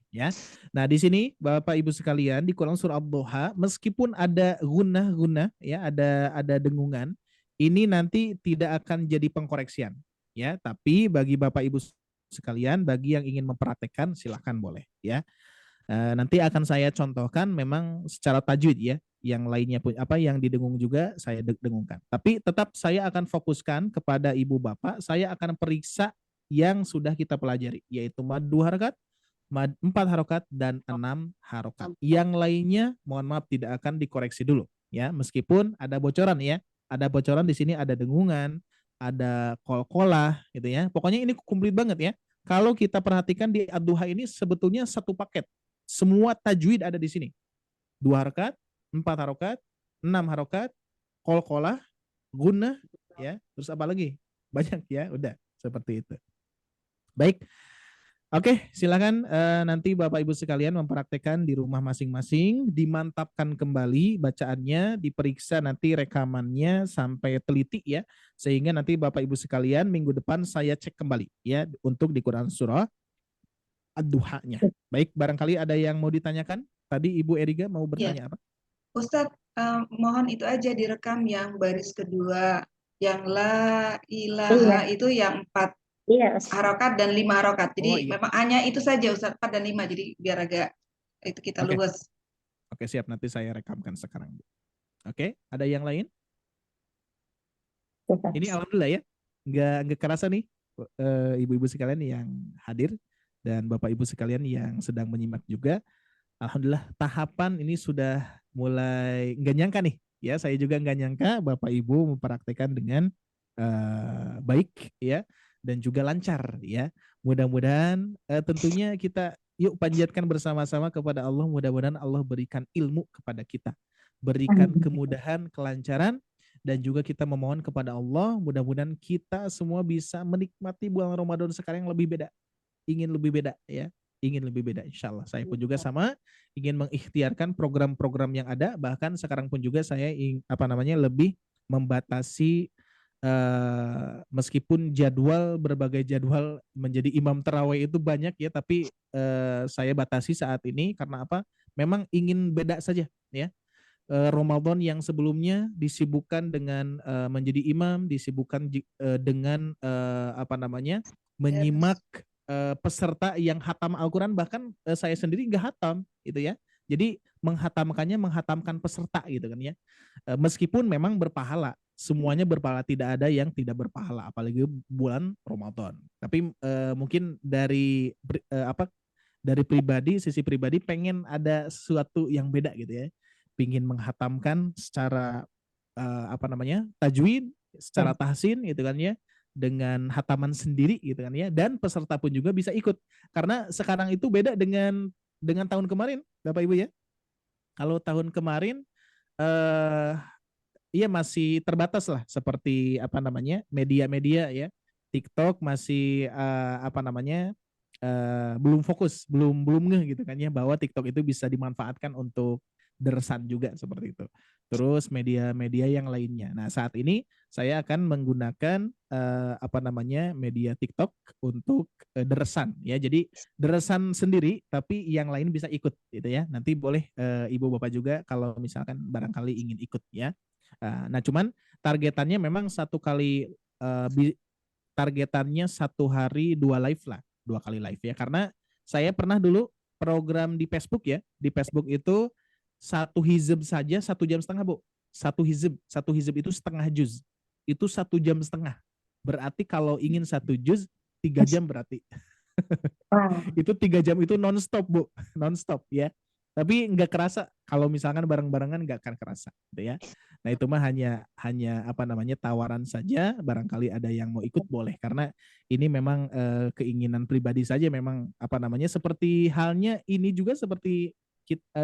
Ya. Nah, di sini Bapak Ibu sekalian di Quran surah Ad-Duha meskipun ada gunnah ya, ada dengungan, ini nanti tidak akan jadi pengkoreksian ya, tapi bagi Bapak Ibu sekalian bagi yang ingin mempraktekkan silahkan boleh ya. Nanti akan saya contohkan memang secara tajwid ya, yang lainnya pun apa yang didengung juga saya dengungkan. Tapi tetap saya akan fokuskan kepada Ibu Bapak, saya akan periksa yang sudah kita pelajari yaitu mad 2 harakat, mad 4 harokat dan 6 harokat. Yang lainnya mohon maaf tidak akan dikoreksi dulu ya, meskipun ada bocoran ya. Ada bocoran di sini, ada dengungan, ada kol-kolah gitu ya. Pokoknya ini komplit banget ya. Kalau kita perhatikan di Ad-Duha ini sebetulnya satu paket. Semua tajwid ada di sini. 2 harokat, 4 harokat, 6 harokat, kol-kolah, gunnah ya. Terus apa lagi? Banyak ya, udah seperti itu. Baik. Oke, silakan nanti Bapak Ibu sekalian mempraktekkan di rumah masing-masing, dimantapkan kembali bacaannya, diperiksa nanti rekamannya sampai teliti ya, sehingga nanti Bapak Ibu sekalian minggu depan saya cek kembali ya untuk di Quran surah Ad-Duha-nya. Baik, barangkali ada yang mau ditanyakan? Tadi Ibu Eriga mau bertanya apa? Ustadz, mohon itu aja direkam yang baris kedua, yang la ilaha itu yang 4 Iya, harokat dan 5 harokat. Jadi Oh, iya. memang hanya itu saja Ustadz, 4 dan 5. Jadi biar agak itu kita Oke. luwes. Oke, siap, nanti saya rekamkan sekarang. Oke, ada yang lain? Ini alhamdulillah ya, nggak kerasa nih ibu-ibu sekalian yang hadir dan bapak ibu sekalian yang sedang menyimak juga. Alhamdulillah tahapan ini sudah mulai nggak nyangka nih ya, saya juga nggak nyangka bapak ibu mempraktekkan dengan baik ya dan juga lancar ya. Mudah-mudahan tentunya kita yuk panjatkan bersama-sama kepada Allah, mudah-mudahan Allah berikan ilmu kepada kita, berikan kemudahan, kelancaran, dan juga kita memohon kepada Allah mudah-mudahan kita semua bisa menikmati bulan Ramadan sekarang yang lebih beda, ingin lebih beda ya, ingin lebih beda insya Allah. Saya pun juga sama ingin mengikhtiarkan program-program yang ada, bahkan sekarang pun juga saya lebih membatasi meskipun berbagai jadwal menjadi imam tarawih itu banyak ya, tapi saya batasi saat ini karena apa? Memang ingin beda saja ya. Ramadan yang sebelumnya disibukkan dengan menjadi imam, disibukkan dengan menyimak peserta yang hatam Al-Quran, bahkan saya sendiri nggak hatam gitu ya. Jadi menghatamkan peserta gitu kan ya. Meskipun memang berpahala, semuanya berpahala, tidak ada yang tidak berpahala, apalagi bulan Ramadan. Tapi mungkin dari sisi pribadi pengen ada sesuatu yang beda gitu ya. Pingin menghatamkan secara tajwid, secara tahsin gitu kan ya, dengan hataman sendiri gitu kan ya, dan peserta pun juga bisa ikut karena sekarang itu beda dengan tahun kemarin Bapak Ibu ya. Kalau tahun kemarin iya masih terbatas lah, seperti media-media ya, TikTok masih belum fokus, belum ngeh gitu kan ya, bahwa TikTok itu bisa dimanfaatkan untuk dersan juga seperti itu. Terus media-media yang lainnya. Nah, saat ini saya akan menggunakan media TikTok untuk dersan ya. Jadi dersan sendiri tapi yang lain bisa ikut gitu ya. Nanti boleh Ibu Bapak juga kalau misalkan barangkali ingin ikut ya. Nah, cuman targetannya memang targetannya 1 hari 2 live lah, 2 kali live ya. Karena saya pernah dulu program di Facebook ya. Di Facebook itu 1 hizb saja 1 jam setengah, Bu. 1 hizb itu setengah juz. Itu 1 jam setengah. Berarti kalau ingin 1 juz 3 jam berarti. Itu 3 jam itu non-stop, Bu. Non-stop ya. Tapi nggak kerasa kalau misalkan bareng-barengan nggak akan kerasa, gitu ya. Nah itu mah hanya apa namanya tawaran saja. Barangkali ada yang mau ikut boleh, karena ini memang keinginan pribadi saja. Memang apa namanya seperti halnya ini juga seperti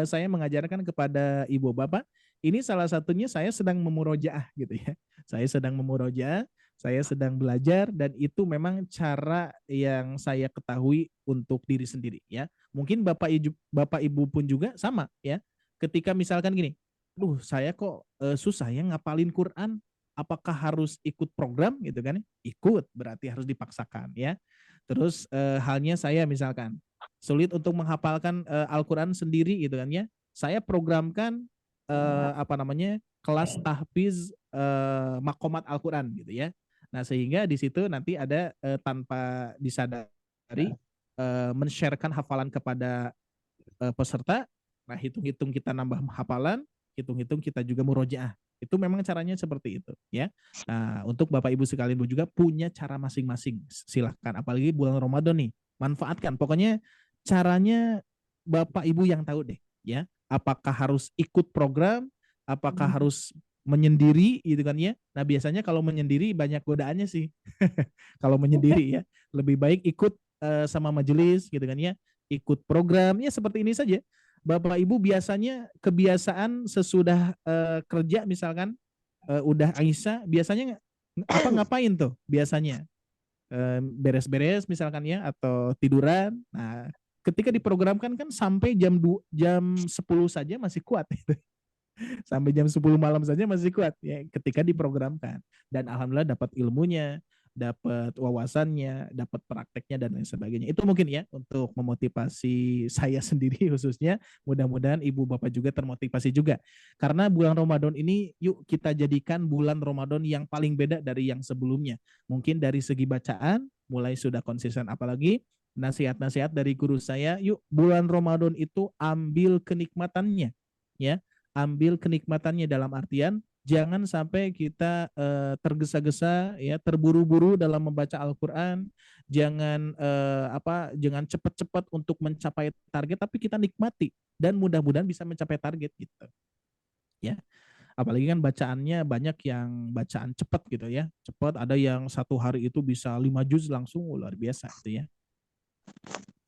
saya mengajarkan kepada ibu bapak. Ini salah satunya saya sedang memurojaah gitu ya. Saya sedang memurojaah, saya sedang belajar, dan itu memang cara yang saya ketahui untuk diri sendiri ya. Mungkin bapak ibu pun juga sama ya. Ketika misalkan gini, saya kok susah ya ngapalin Quran. Apakah harus ikut program gitu kan? Ikut, berarti harus dipaksakan ya. Terus halnya saya misalkan sulit untuk menghafalkan Al-Quran sendiri gitu kan ya. Saya programkan apa namanya kelas tahfiz makomat Al-Quran gitu ya. Nah sehingga di situ nanti ada tanpa disadari men-sharekan hafalan kepada peserta. Nah hitung-hitung kita nambah hafalan, hitung-hitung kita juga murojaah. Itu memang caranya seperti itu ya. Nah untuk Bapak Ibu sekalian juga punya cara masing-masing. Silahkan, apalagi bulan Ramadan nih, manfaatkan. Pokoknya caranya Bapak Ibu yang tahu deh ya. Apakah harus ikut program, apakah harus menyendiri gitu kan ya. Nah biasanya kalau menyendiri banyak godaannya sih. Kalau menyendiri ya, lebih baik ikut sama majelis gitu kan ya, ikut program ya seperti ini saja. Bapak Ibu biasanya kebiasaan sesudah kerja misalkan udah Aisyah biasanya ngapain tuh biasanya? Beres-beres misalkan ya, atau tiduran. Nah, ketika diprogramkan kan sampai jam 10 saja masih kuat gitu. Sampai jam 10 malam saja masih kuat ya ketika diprogramkan. Dan alhamdulillah dapat ilmunya, dapat wawasannya, dapat prakteknya dan lain sebagainya. Itu mungkin ya untuk memotivasi saya sendiri khususnya. Mudah-mudahan ibu bapak juga termotivasi juga. Karena bulan Ramadan ini yuk kita jadikan bulan Ramadan yang paling beda dari yang sebelumnya. Mungkin dari segi bacaan mulai sudah konsisten, apalagi nasihat-nasihat dari guru saya, yuk bulan Ramadan itu ambil kenikmatannya ya. Ambil kenikmatannya dalam artian jangan sampai kita tergesa-gesa ya, terburu-buru dalam membaca Al-Qur'an, jangan jangan cepat-cepat untuk mencapai target, tapi kita nikmati dan mudah-mudahan bisa mencapai target gitu. Ya. Apalagi kan bacaannya banyak yang bacaan cepat gitu ya. Cepat, ada yang satu hari itu bisa 5 juz langsung, luar biasa gitu ya.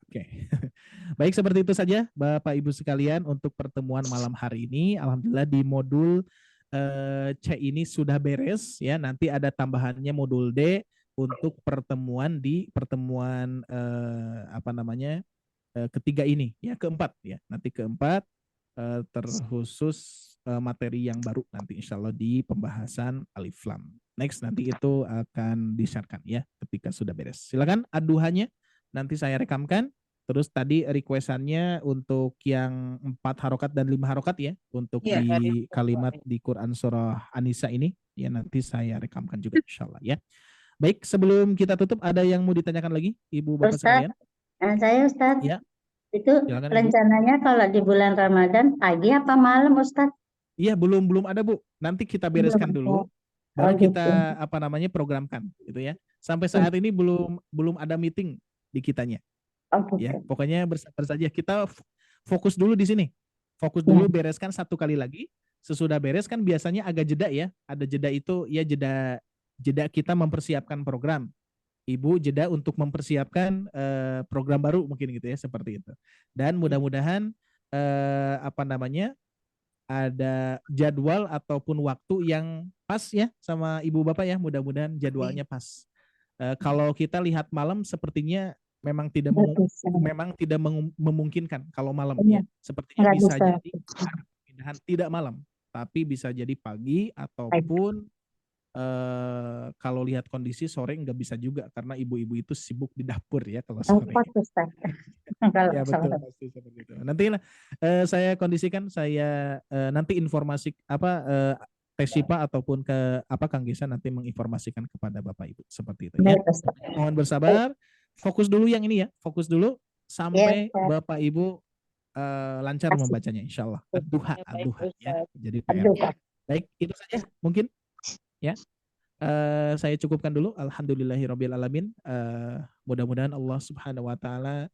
Oke. Baik, seperti itu saja Bapak Ibu sekalian untuk pertemuan malam hari ini. Alhamdulillah di modul C ini sudah beres ya. Nanti ada tambahannya modul D untuk pertemuan ketiga ini ya, keempat ya. Nanti keempat terkhusus materi yang baru nanti insya Allah di pembahasan Alif Lam. Next nanti itu akan di-share-kan ya ketika sudah beres. Silakan aduhannya nanti saya rekamkan. Terus tadi requestannya untuk yang 4 harokat dan 5 harokat ya, untuk Iya. di kalimat di Quran surah An-Nisa ini ya, nanti saya rekamkan juga insya Allah ya. Baik, sebelum kita tutup ada yang mau ditanyakan lagi Ibu Bapak Ustaz, sekalian? saya Ustaz, Ya, itu silakan Ibu. rencananya kalau di bulan Ramadan pagi apa malam Ustaz? Iya, belum ada Bu. Nanti kita bereskan dulu, baru kita programkan gitu ya. Sampai saat ini belum ada meeting di kitanya. Ya, pokoknya bersabar saja. Kita fokus dulu di sini. Fokus dulu, bereskan satu kali lagi. Sesudah beres kan biasanya agak jeda ya. Ada jeda itu ya, jeda kita mempersiapkan program. Ibu jeda untuk mempersiapkan program baru mungkin gitu ya, seperti itu. Dan mudah-mudahan ada jadwal ataupun waktu yang pas ya sama Ibu Bapak ya. Mudah-mudahan jadwalnya pas. Kalau kita lihat malam sepertinya memang tidak memungkinkan kalau malam ya. Sepertinya bisa jadi ada perpindahan tidak malam, tapi bisa jadi pagi ataupun kalau lihat kondisi sore nggak bisa juga karena ibu-ibu itu sibuk di dapur ya kalau sore. Ya betul, pasti seperti itu. Nanti saya kondisikan, saya nanti informasi Teh Syifa ataupun ke Kang Gesa nanti menginformasikan kepada Bapak Ibu seperti itu ya. Mohon bersabar. Fokus dulu yang ini ya, fokus dulu sampai Bapak Ibu lancar membacanya insya Allah. Ad-duha ya, jadi PR. Baik, itu saja mungkin ya. Saya cukupkan dulu. Alhamdulillahirabbil alamin. Mudah-mudahan Allah Subhanahu wa taala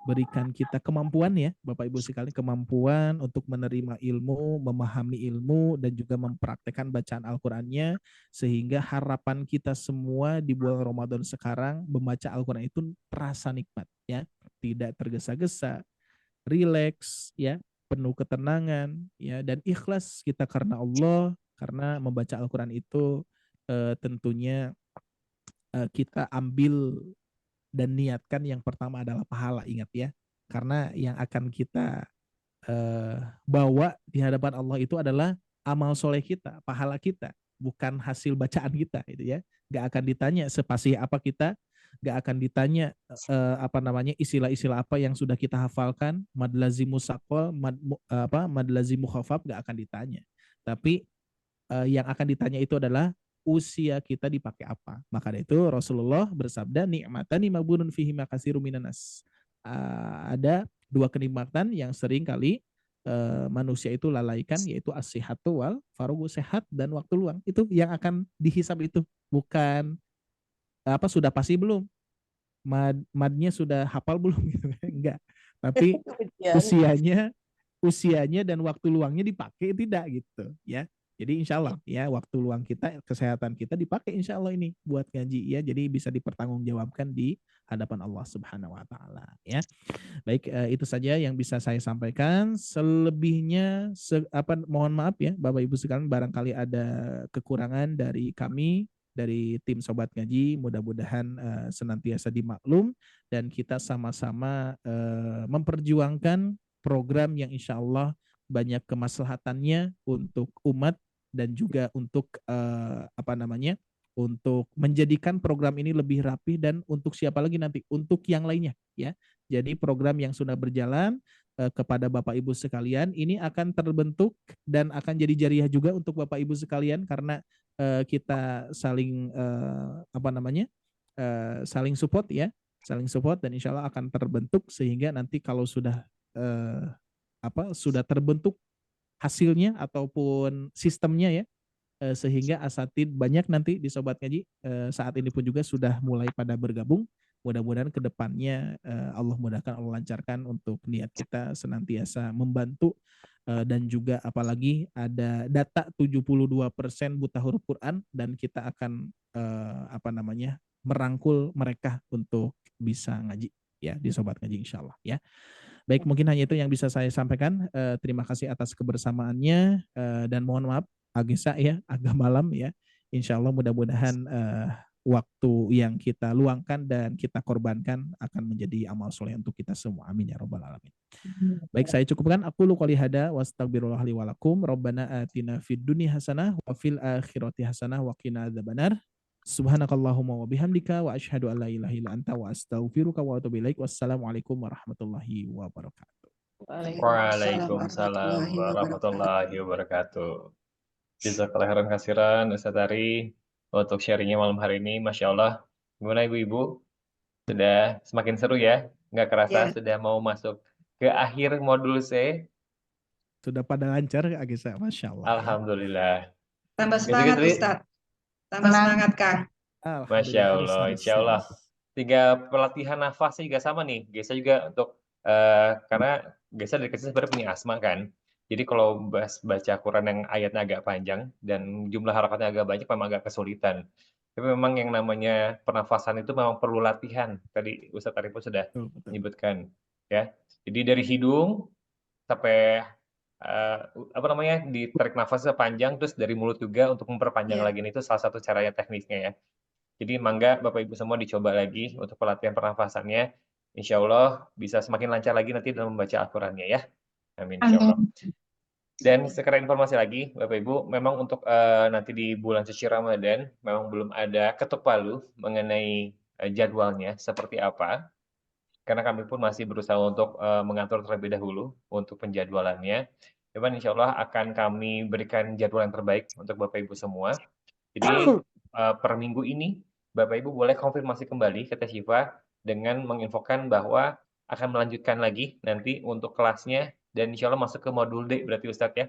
berikan kita kemampuan ya Bapak Ibu sekalian, kemampuan untuk menerima ilmu, memahami ilmu dan juga mempraktekkan bacaan Al-Qur'annya, sehingga harapan kita semua di bulan Ramadan sekarang membaca Al-Qur'an itu terasa nikmat ya, tidak tergesa-gesa, rileks ya, penuh ketenangan ya, dan ikhlas kita karena Allah, karena membaca Al-Qur'an itu tentunya kita ambil dan niatkan yang pertama adalah pahala, ingat ya, karena yang akan kita bawa di hadapan Allah itu adalah amal soleh kita, pahala kita, bukan hasil bacaan kita itu ya. Gak akan ditanya sepasih apa kita, gak akan ditanya apa namanya istilah-istilah apa yang sudah kita hafalkan, mad lazimu sakol, mad lazimu khafaf, gak akan ditanya. Tapi yang akan ditanya itu adalah usia kita dipakai apa. Maka dari itu Rasulullah bersabda, ni'matani maghbunun fihi katsirun minan nas. Ada dua kenikmatan yang sering kali manusia itu lalaikan, yaitu as-sihhatu wal farugu, sehat dan waktu luang. Itu yang akan dihisab, itu bukan apa sudah pasti belum, madnya sudah hafal belum gitu kan. Enggak. Tapi Ujian. usianya dan waktu luangnya dipakai tidak gitu ya. Jadi insya Allah ya, waktu luang kita, kesehatan kita dipakai insya Allah ini buat ngaji ya. Jadi bisa dipertanggungjawabkan di hadapan Allah Subhanahu Wa Taala ya. Baik, itu saja yang bisa saya sampaikan. Selebihnya mohon maaf ya Bapak Ibu sekalian, barangkali ada kekurangan dari kami, dari tim Sobat Ngaji. Mudah-mudahan senantiasa dimaklum dan kita sama-sama memperjuangkan program yang insya Allah banyak kemaslahatannya untuk umat dan juga untuk untuk menjadikan program ini lebih rapi, dan untuk siapa lagi nanti, untuk yang lainnya ya. Jadi program yang sudah berjalan kepada Bapak Ibu sekalian ini akan terbentuk dan akan jadi jariah juga untuk Bapak Ibu sekalian, karena kita saling saling support ya, saling support, dan insya Allah akan terbentuk sehingga nanti kalau sudah sudah terbentuk hasilnya ataupun sistemnya ya, sehingga asatid banyak nanti di Sobat Ngaji saat ini pun juga sudah mulai pada bergabung. Mudah-mudahan ke depannya Allah mudahkan, Allah lancarkan untuk niat kita senantiasa membantu, dan juga apalagi ada data 72% buta huruf Quran, dan kita akan merangkul mereka untuk bisa ngaji ya di Sobat Ngaji insya Allah ya. Baik, mungkin hanya itu yang bisa saya sampaikan. Terima kasih atas kebersamaannya, dan mohon maaf agak ya, agak malam ya. Insya Allah mudah-mudahan waktu yang kita luangkan dan kita korbankan akan menjadi amal soleh untuk kita semua. Amin ya robbal alamin. Baik, saya cukupkan. Aku lu qouli hada wa astagfirullah li wa lakum. Rabbana atina fid dunya hasanah wa fil akhirati hasanah wa qina adzabannar. Subhanakallahumma wa bihamdika wa asyhadu an la ilaha illa anta wa astaghfiruka wa atubu ilaik. Wassalamualaikum warahmatullahi wabarakatuh. Waalaikumsalam warahmatullahi wabarakatuh. Jazakallah khairan katsiran Ustaz Ari untuk sharingnya malam hari ini. Masya Allah. Gimana Ibu-Ibu? Sudah semakin seru ya? Nggak kerasa sudah mau masuk ke akhir modul C. Sudah pada lancar Agisa, Masya Allah. Alhamdulillah. Tambah semangat Ustaz. Tambah semangat Kang. Masya Allah, insya Allah. 3 pelatihan nafasnya juga sama nih. Gesa juga untuk karena Gesa dari kecil sebenarnya punya asma kan. Jadi kalau baca Quran yang ayatnya agak panjang dan jumlah harakatnya agak banyak memang agak kesulitan. Tapi memang yang namanya pernafasan itu memang perlu latihan. Tadi Ustadz Arifin sudah menyebutkan ya. Jadi dari hidung sampai ditarik nafasnya panjang, terus dari mulut juga untuk memperpanjang lagi. Itu salah satu caranya teknisnya ya. Jadi mangga Bapak Ibu semua dicoba lagi untuk pelatihan pernafasannya. Insya Allah bisa semakin lancar lagi nanti dalam membaca Al-Qurannya ya. Amin. Insya Allah. Dan sekedar informasi lagi Bapak Ibu, memang untuk nanti di bulan suci Ramadan memang belum ada ketuk palu mengenai jadwalnya seperti apa. Karena kami pun masih berusaha untuk mengatur terlebih dahulu untuk penjadwalannya. Cuman insya Allah akan kami berikan jadwal yang terbaik untuk Bapak Ibu semua. Jadi per minggu ini Bapak Ibu boleh konfirmasi kembali ke Teh Syifa dengan menginfokan bahwa akan melanjutkan lagi nanti untuk kelasnya, dan insya Allah masuk ke modul D berarti Ustadz ya,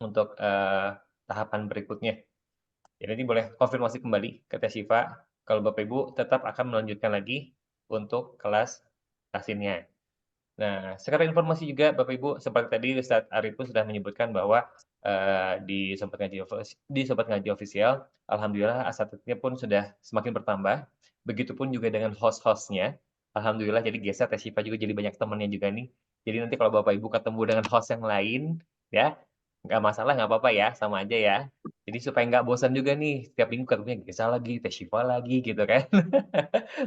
untuk tahapan berikutnya. Jadi nanti boleh konfirmasi kembali ke Teh Syifa kalau Bapak Ibu tetap akan melanjutkan lagi untuk kelas tahsinnya. Nah, sekedar informasi juga Bapak Ibu, seperti tadi Ustadz Arif pun sudah menyebutkan bahwa di Sobat Ngaji Official, alhamdulillah asatidnya pun sudah semakin bertambah. Begitupun juga dengan host-hostnya. Alhamdulillah, jadi geser Teh Syifa juga jadi banyak temannya juga nih. Jadi nanti kalau Bapak Ibu ketemu dengan host yang lain, ya nggak masalah, nggak apa-apa ya, sama aja ya. Jadi supaya nggak bosan juga nih, setiap minggu ketemunya Gesa lagi, Teh Syifa lagi gitu kan.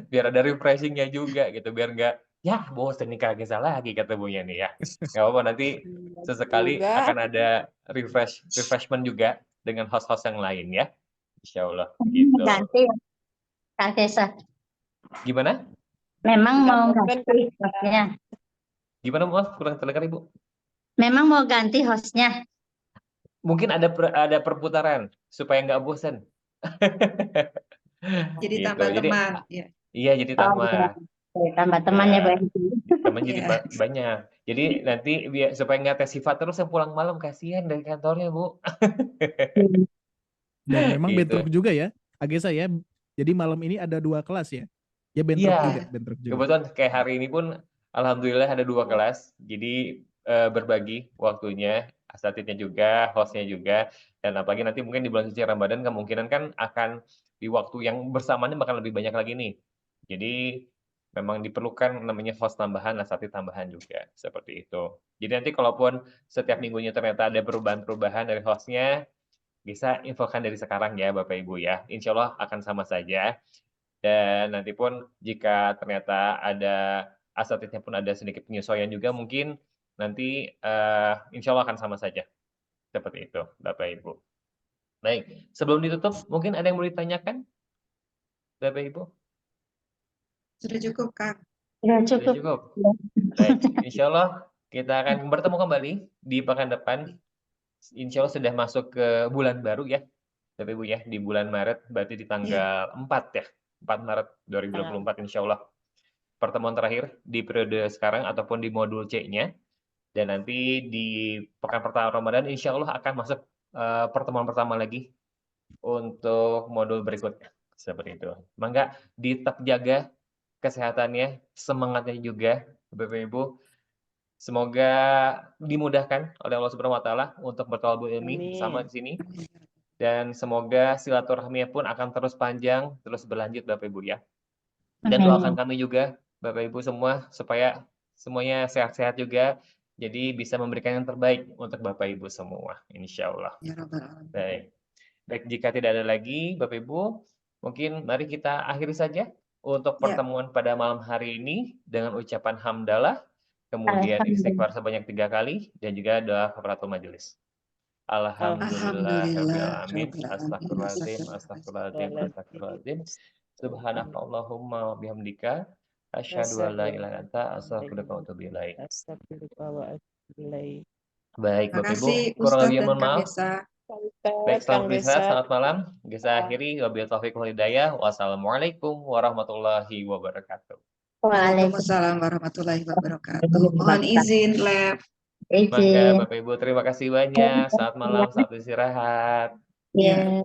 Biar ada refreshing-nya juga gitu, biar nggak ya bosan nih Kak Gesa lagi ketemunya nih ya. Nggak apa-apa, nanti sesekali Juga. akan ada refreshment juga dengan host-host yang lain ya. Insya Allah gitu. Ganti ya, Kak Gesa. Gimana? Memang Nggak mau bosan ganti hostnya. Gimana maaf kurang terdengar Ibu? Memang mau ganti hostnya. Mungkin ada perputaran supaya nggak bosan. Jadi Gitu. tambah Jadi teman. Ya. iya jadi Oh, tambah. iya. Oke, tambah temannya Nah, banyak. teman jadi Iya. banyak. Jadi nanti biar supaya nggak Teh Syifa terus yang pulang malam, kasihan dari kantornya Bu. Dan memang Gitu. bentrok juga ya, Agesa ya. Jadi malam ini ada 2 kelas ya. Ya bentrok Iya. juga, bentrok juga. Kebetulan kayak hari ini pun alhamdulillah ada 2 kelas. Jadi berbagi waktunya, asatidnya juga, hostnya juga. Dan apalagi nanti mungkin di bulan suci Ramadan kemungkinan kan akan di waktu yang bersamaan bakal lebih banyak lagi nih. Jadi memang diperlukan namanya host tambahan, asatid tambahan juga seperti itu. Jadi nanti kalaupun setiap minggunya ternyata ada perubahan-perubahan dari hostnya, bisa infokan dari sekarang ya Bapak Ibu ya. Insya Allah akan sama saja. Dan nanti pun jika ternyata ada asatidnya pun ada sedikit penyesuaian juga mungkin nanti insya Allah akan sama saja. Seperti itu Bapak Ibu. Baik, sebelum ditutup mungkin ada yang mau ditanyakan Bapak Ibu? Sudah cukup, Kak. Ya, Sudah cukup. cukup? Baik, insya Allah kita akan bertemu kembali di pekan depan. Insya Allah sudah masuk ke bulan baru ya Bapak Ibu ya, di bulan Maret, berarti di tanggal 4 ya, 4 Maret 2024 insya Allah. Pertemuan terakhir di periode sekarang ataupun di modul C-nya. Dan nanti di pekan pertama Ramadan insya Allah akan masuk pertemuan pertama lagi untuk modul berikutnya. Seperti itu. Mangga tetap jaga kesehatannya, semangatnya juga Bapak Ibu. Semoga dimudahkan oleh Allah Subhanahu wa taala untuk bertolabul ilmi bersama di sini. Dan semoga silaturahminya pun akan terus panjang, terus berlanjut Bapak Ibu ya. Dan doakan kami juga Bapak Ibu semua supaya semuanya sehat-sehat juga. Jadi bisa memberikan yang terbaik untuk Bapak Ibu semua, insya Allah. Ya Rabbal Alamin. Baik. Baik, jika tidak ada lagi Bapak Ibu, mungkin mari kita akhiri saja untuk pertemuan pada malam hari ini dengan ucapan hamdalah, kemudian istighfar sebanyak 3 kali, dan juga doa kafaratul majelis. Alhamdulillahirrahmanirrahim. Astagfirullahaladzim, astagfirullahaladzim, astagfirullahaladzim. Subhanakallahumma wa bihamdika. Asyhadu an la ilaha illa anta, astaghfiruka wa atubu ilaik. Baik, Bapak Ibu, Makasih kurang Ustadz lebih dan mohon Kak maaf. Gesa. Baik, Kang selamat istirahat, Gesa. selamat malam. Gesa akhiri, wabillahi taufiq wal hidayah. Wassalamualaikum warahmatullahi wabarakatuh. Waalaikumsalam warahmatullahi wabarakatuh. Mohon izin, Lab. Maka Izin. Bapak Ibu terima kasih banyak. Selamat malam, selamat istirahat. Ya.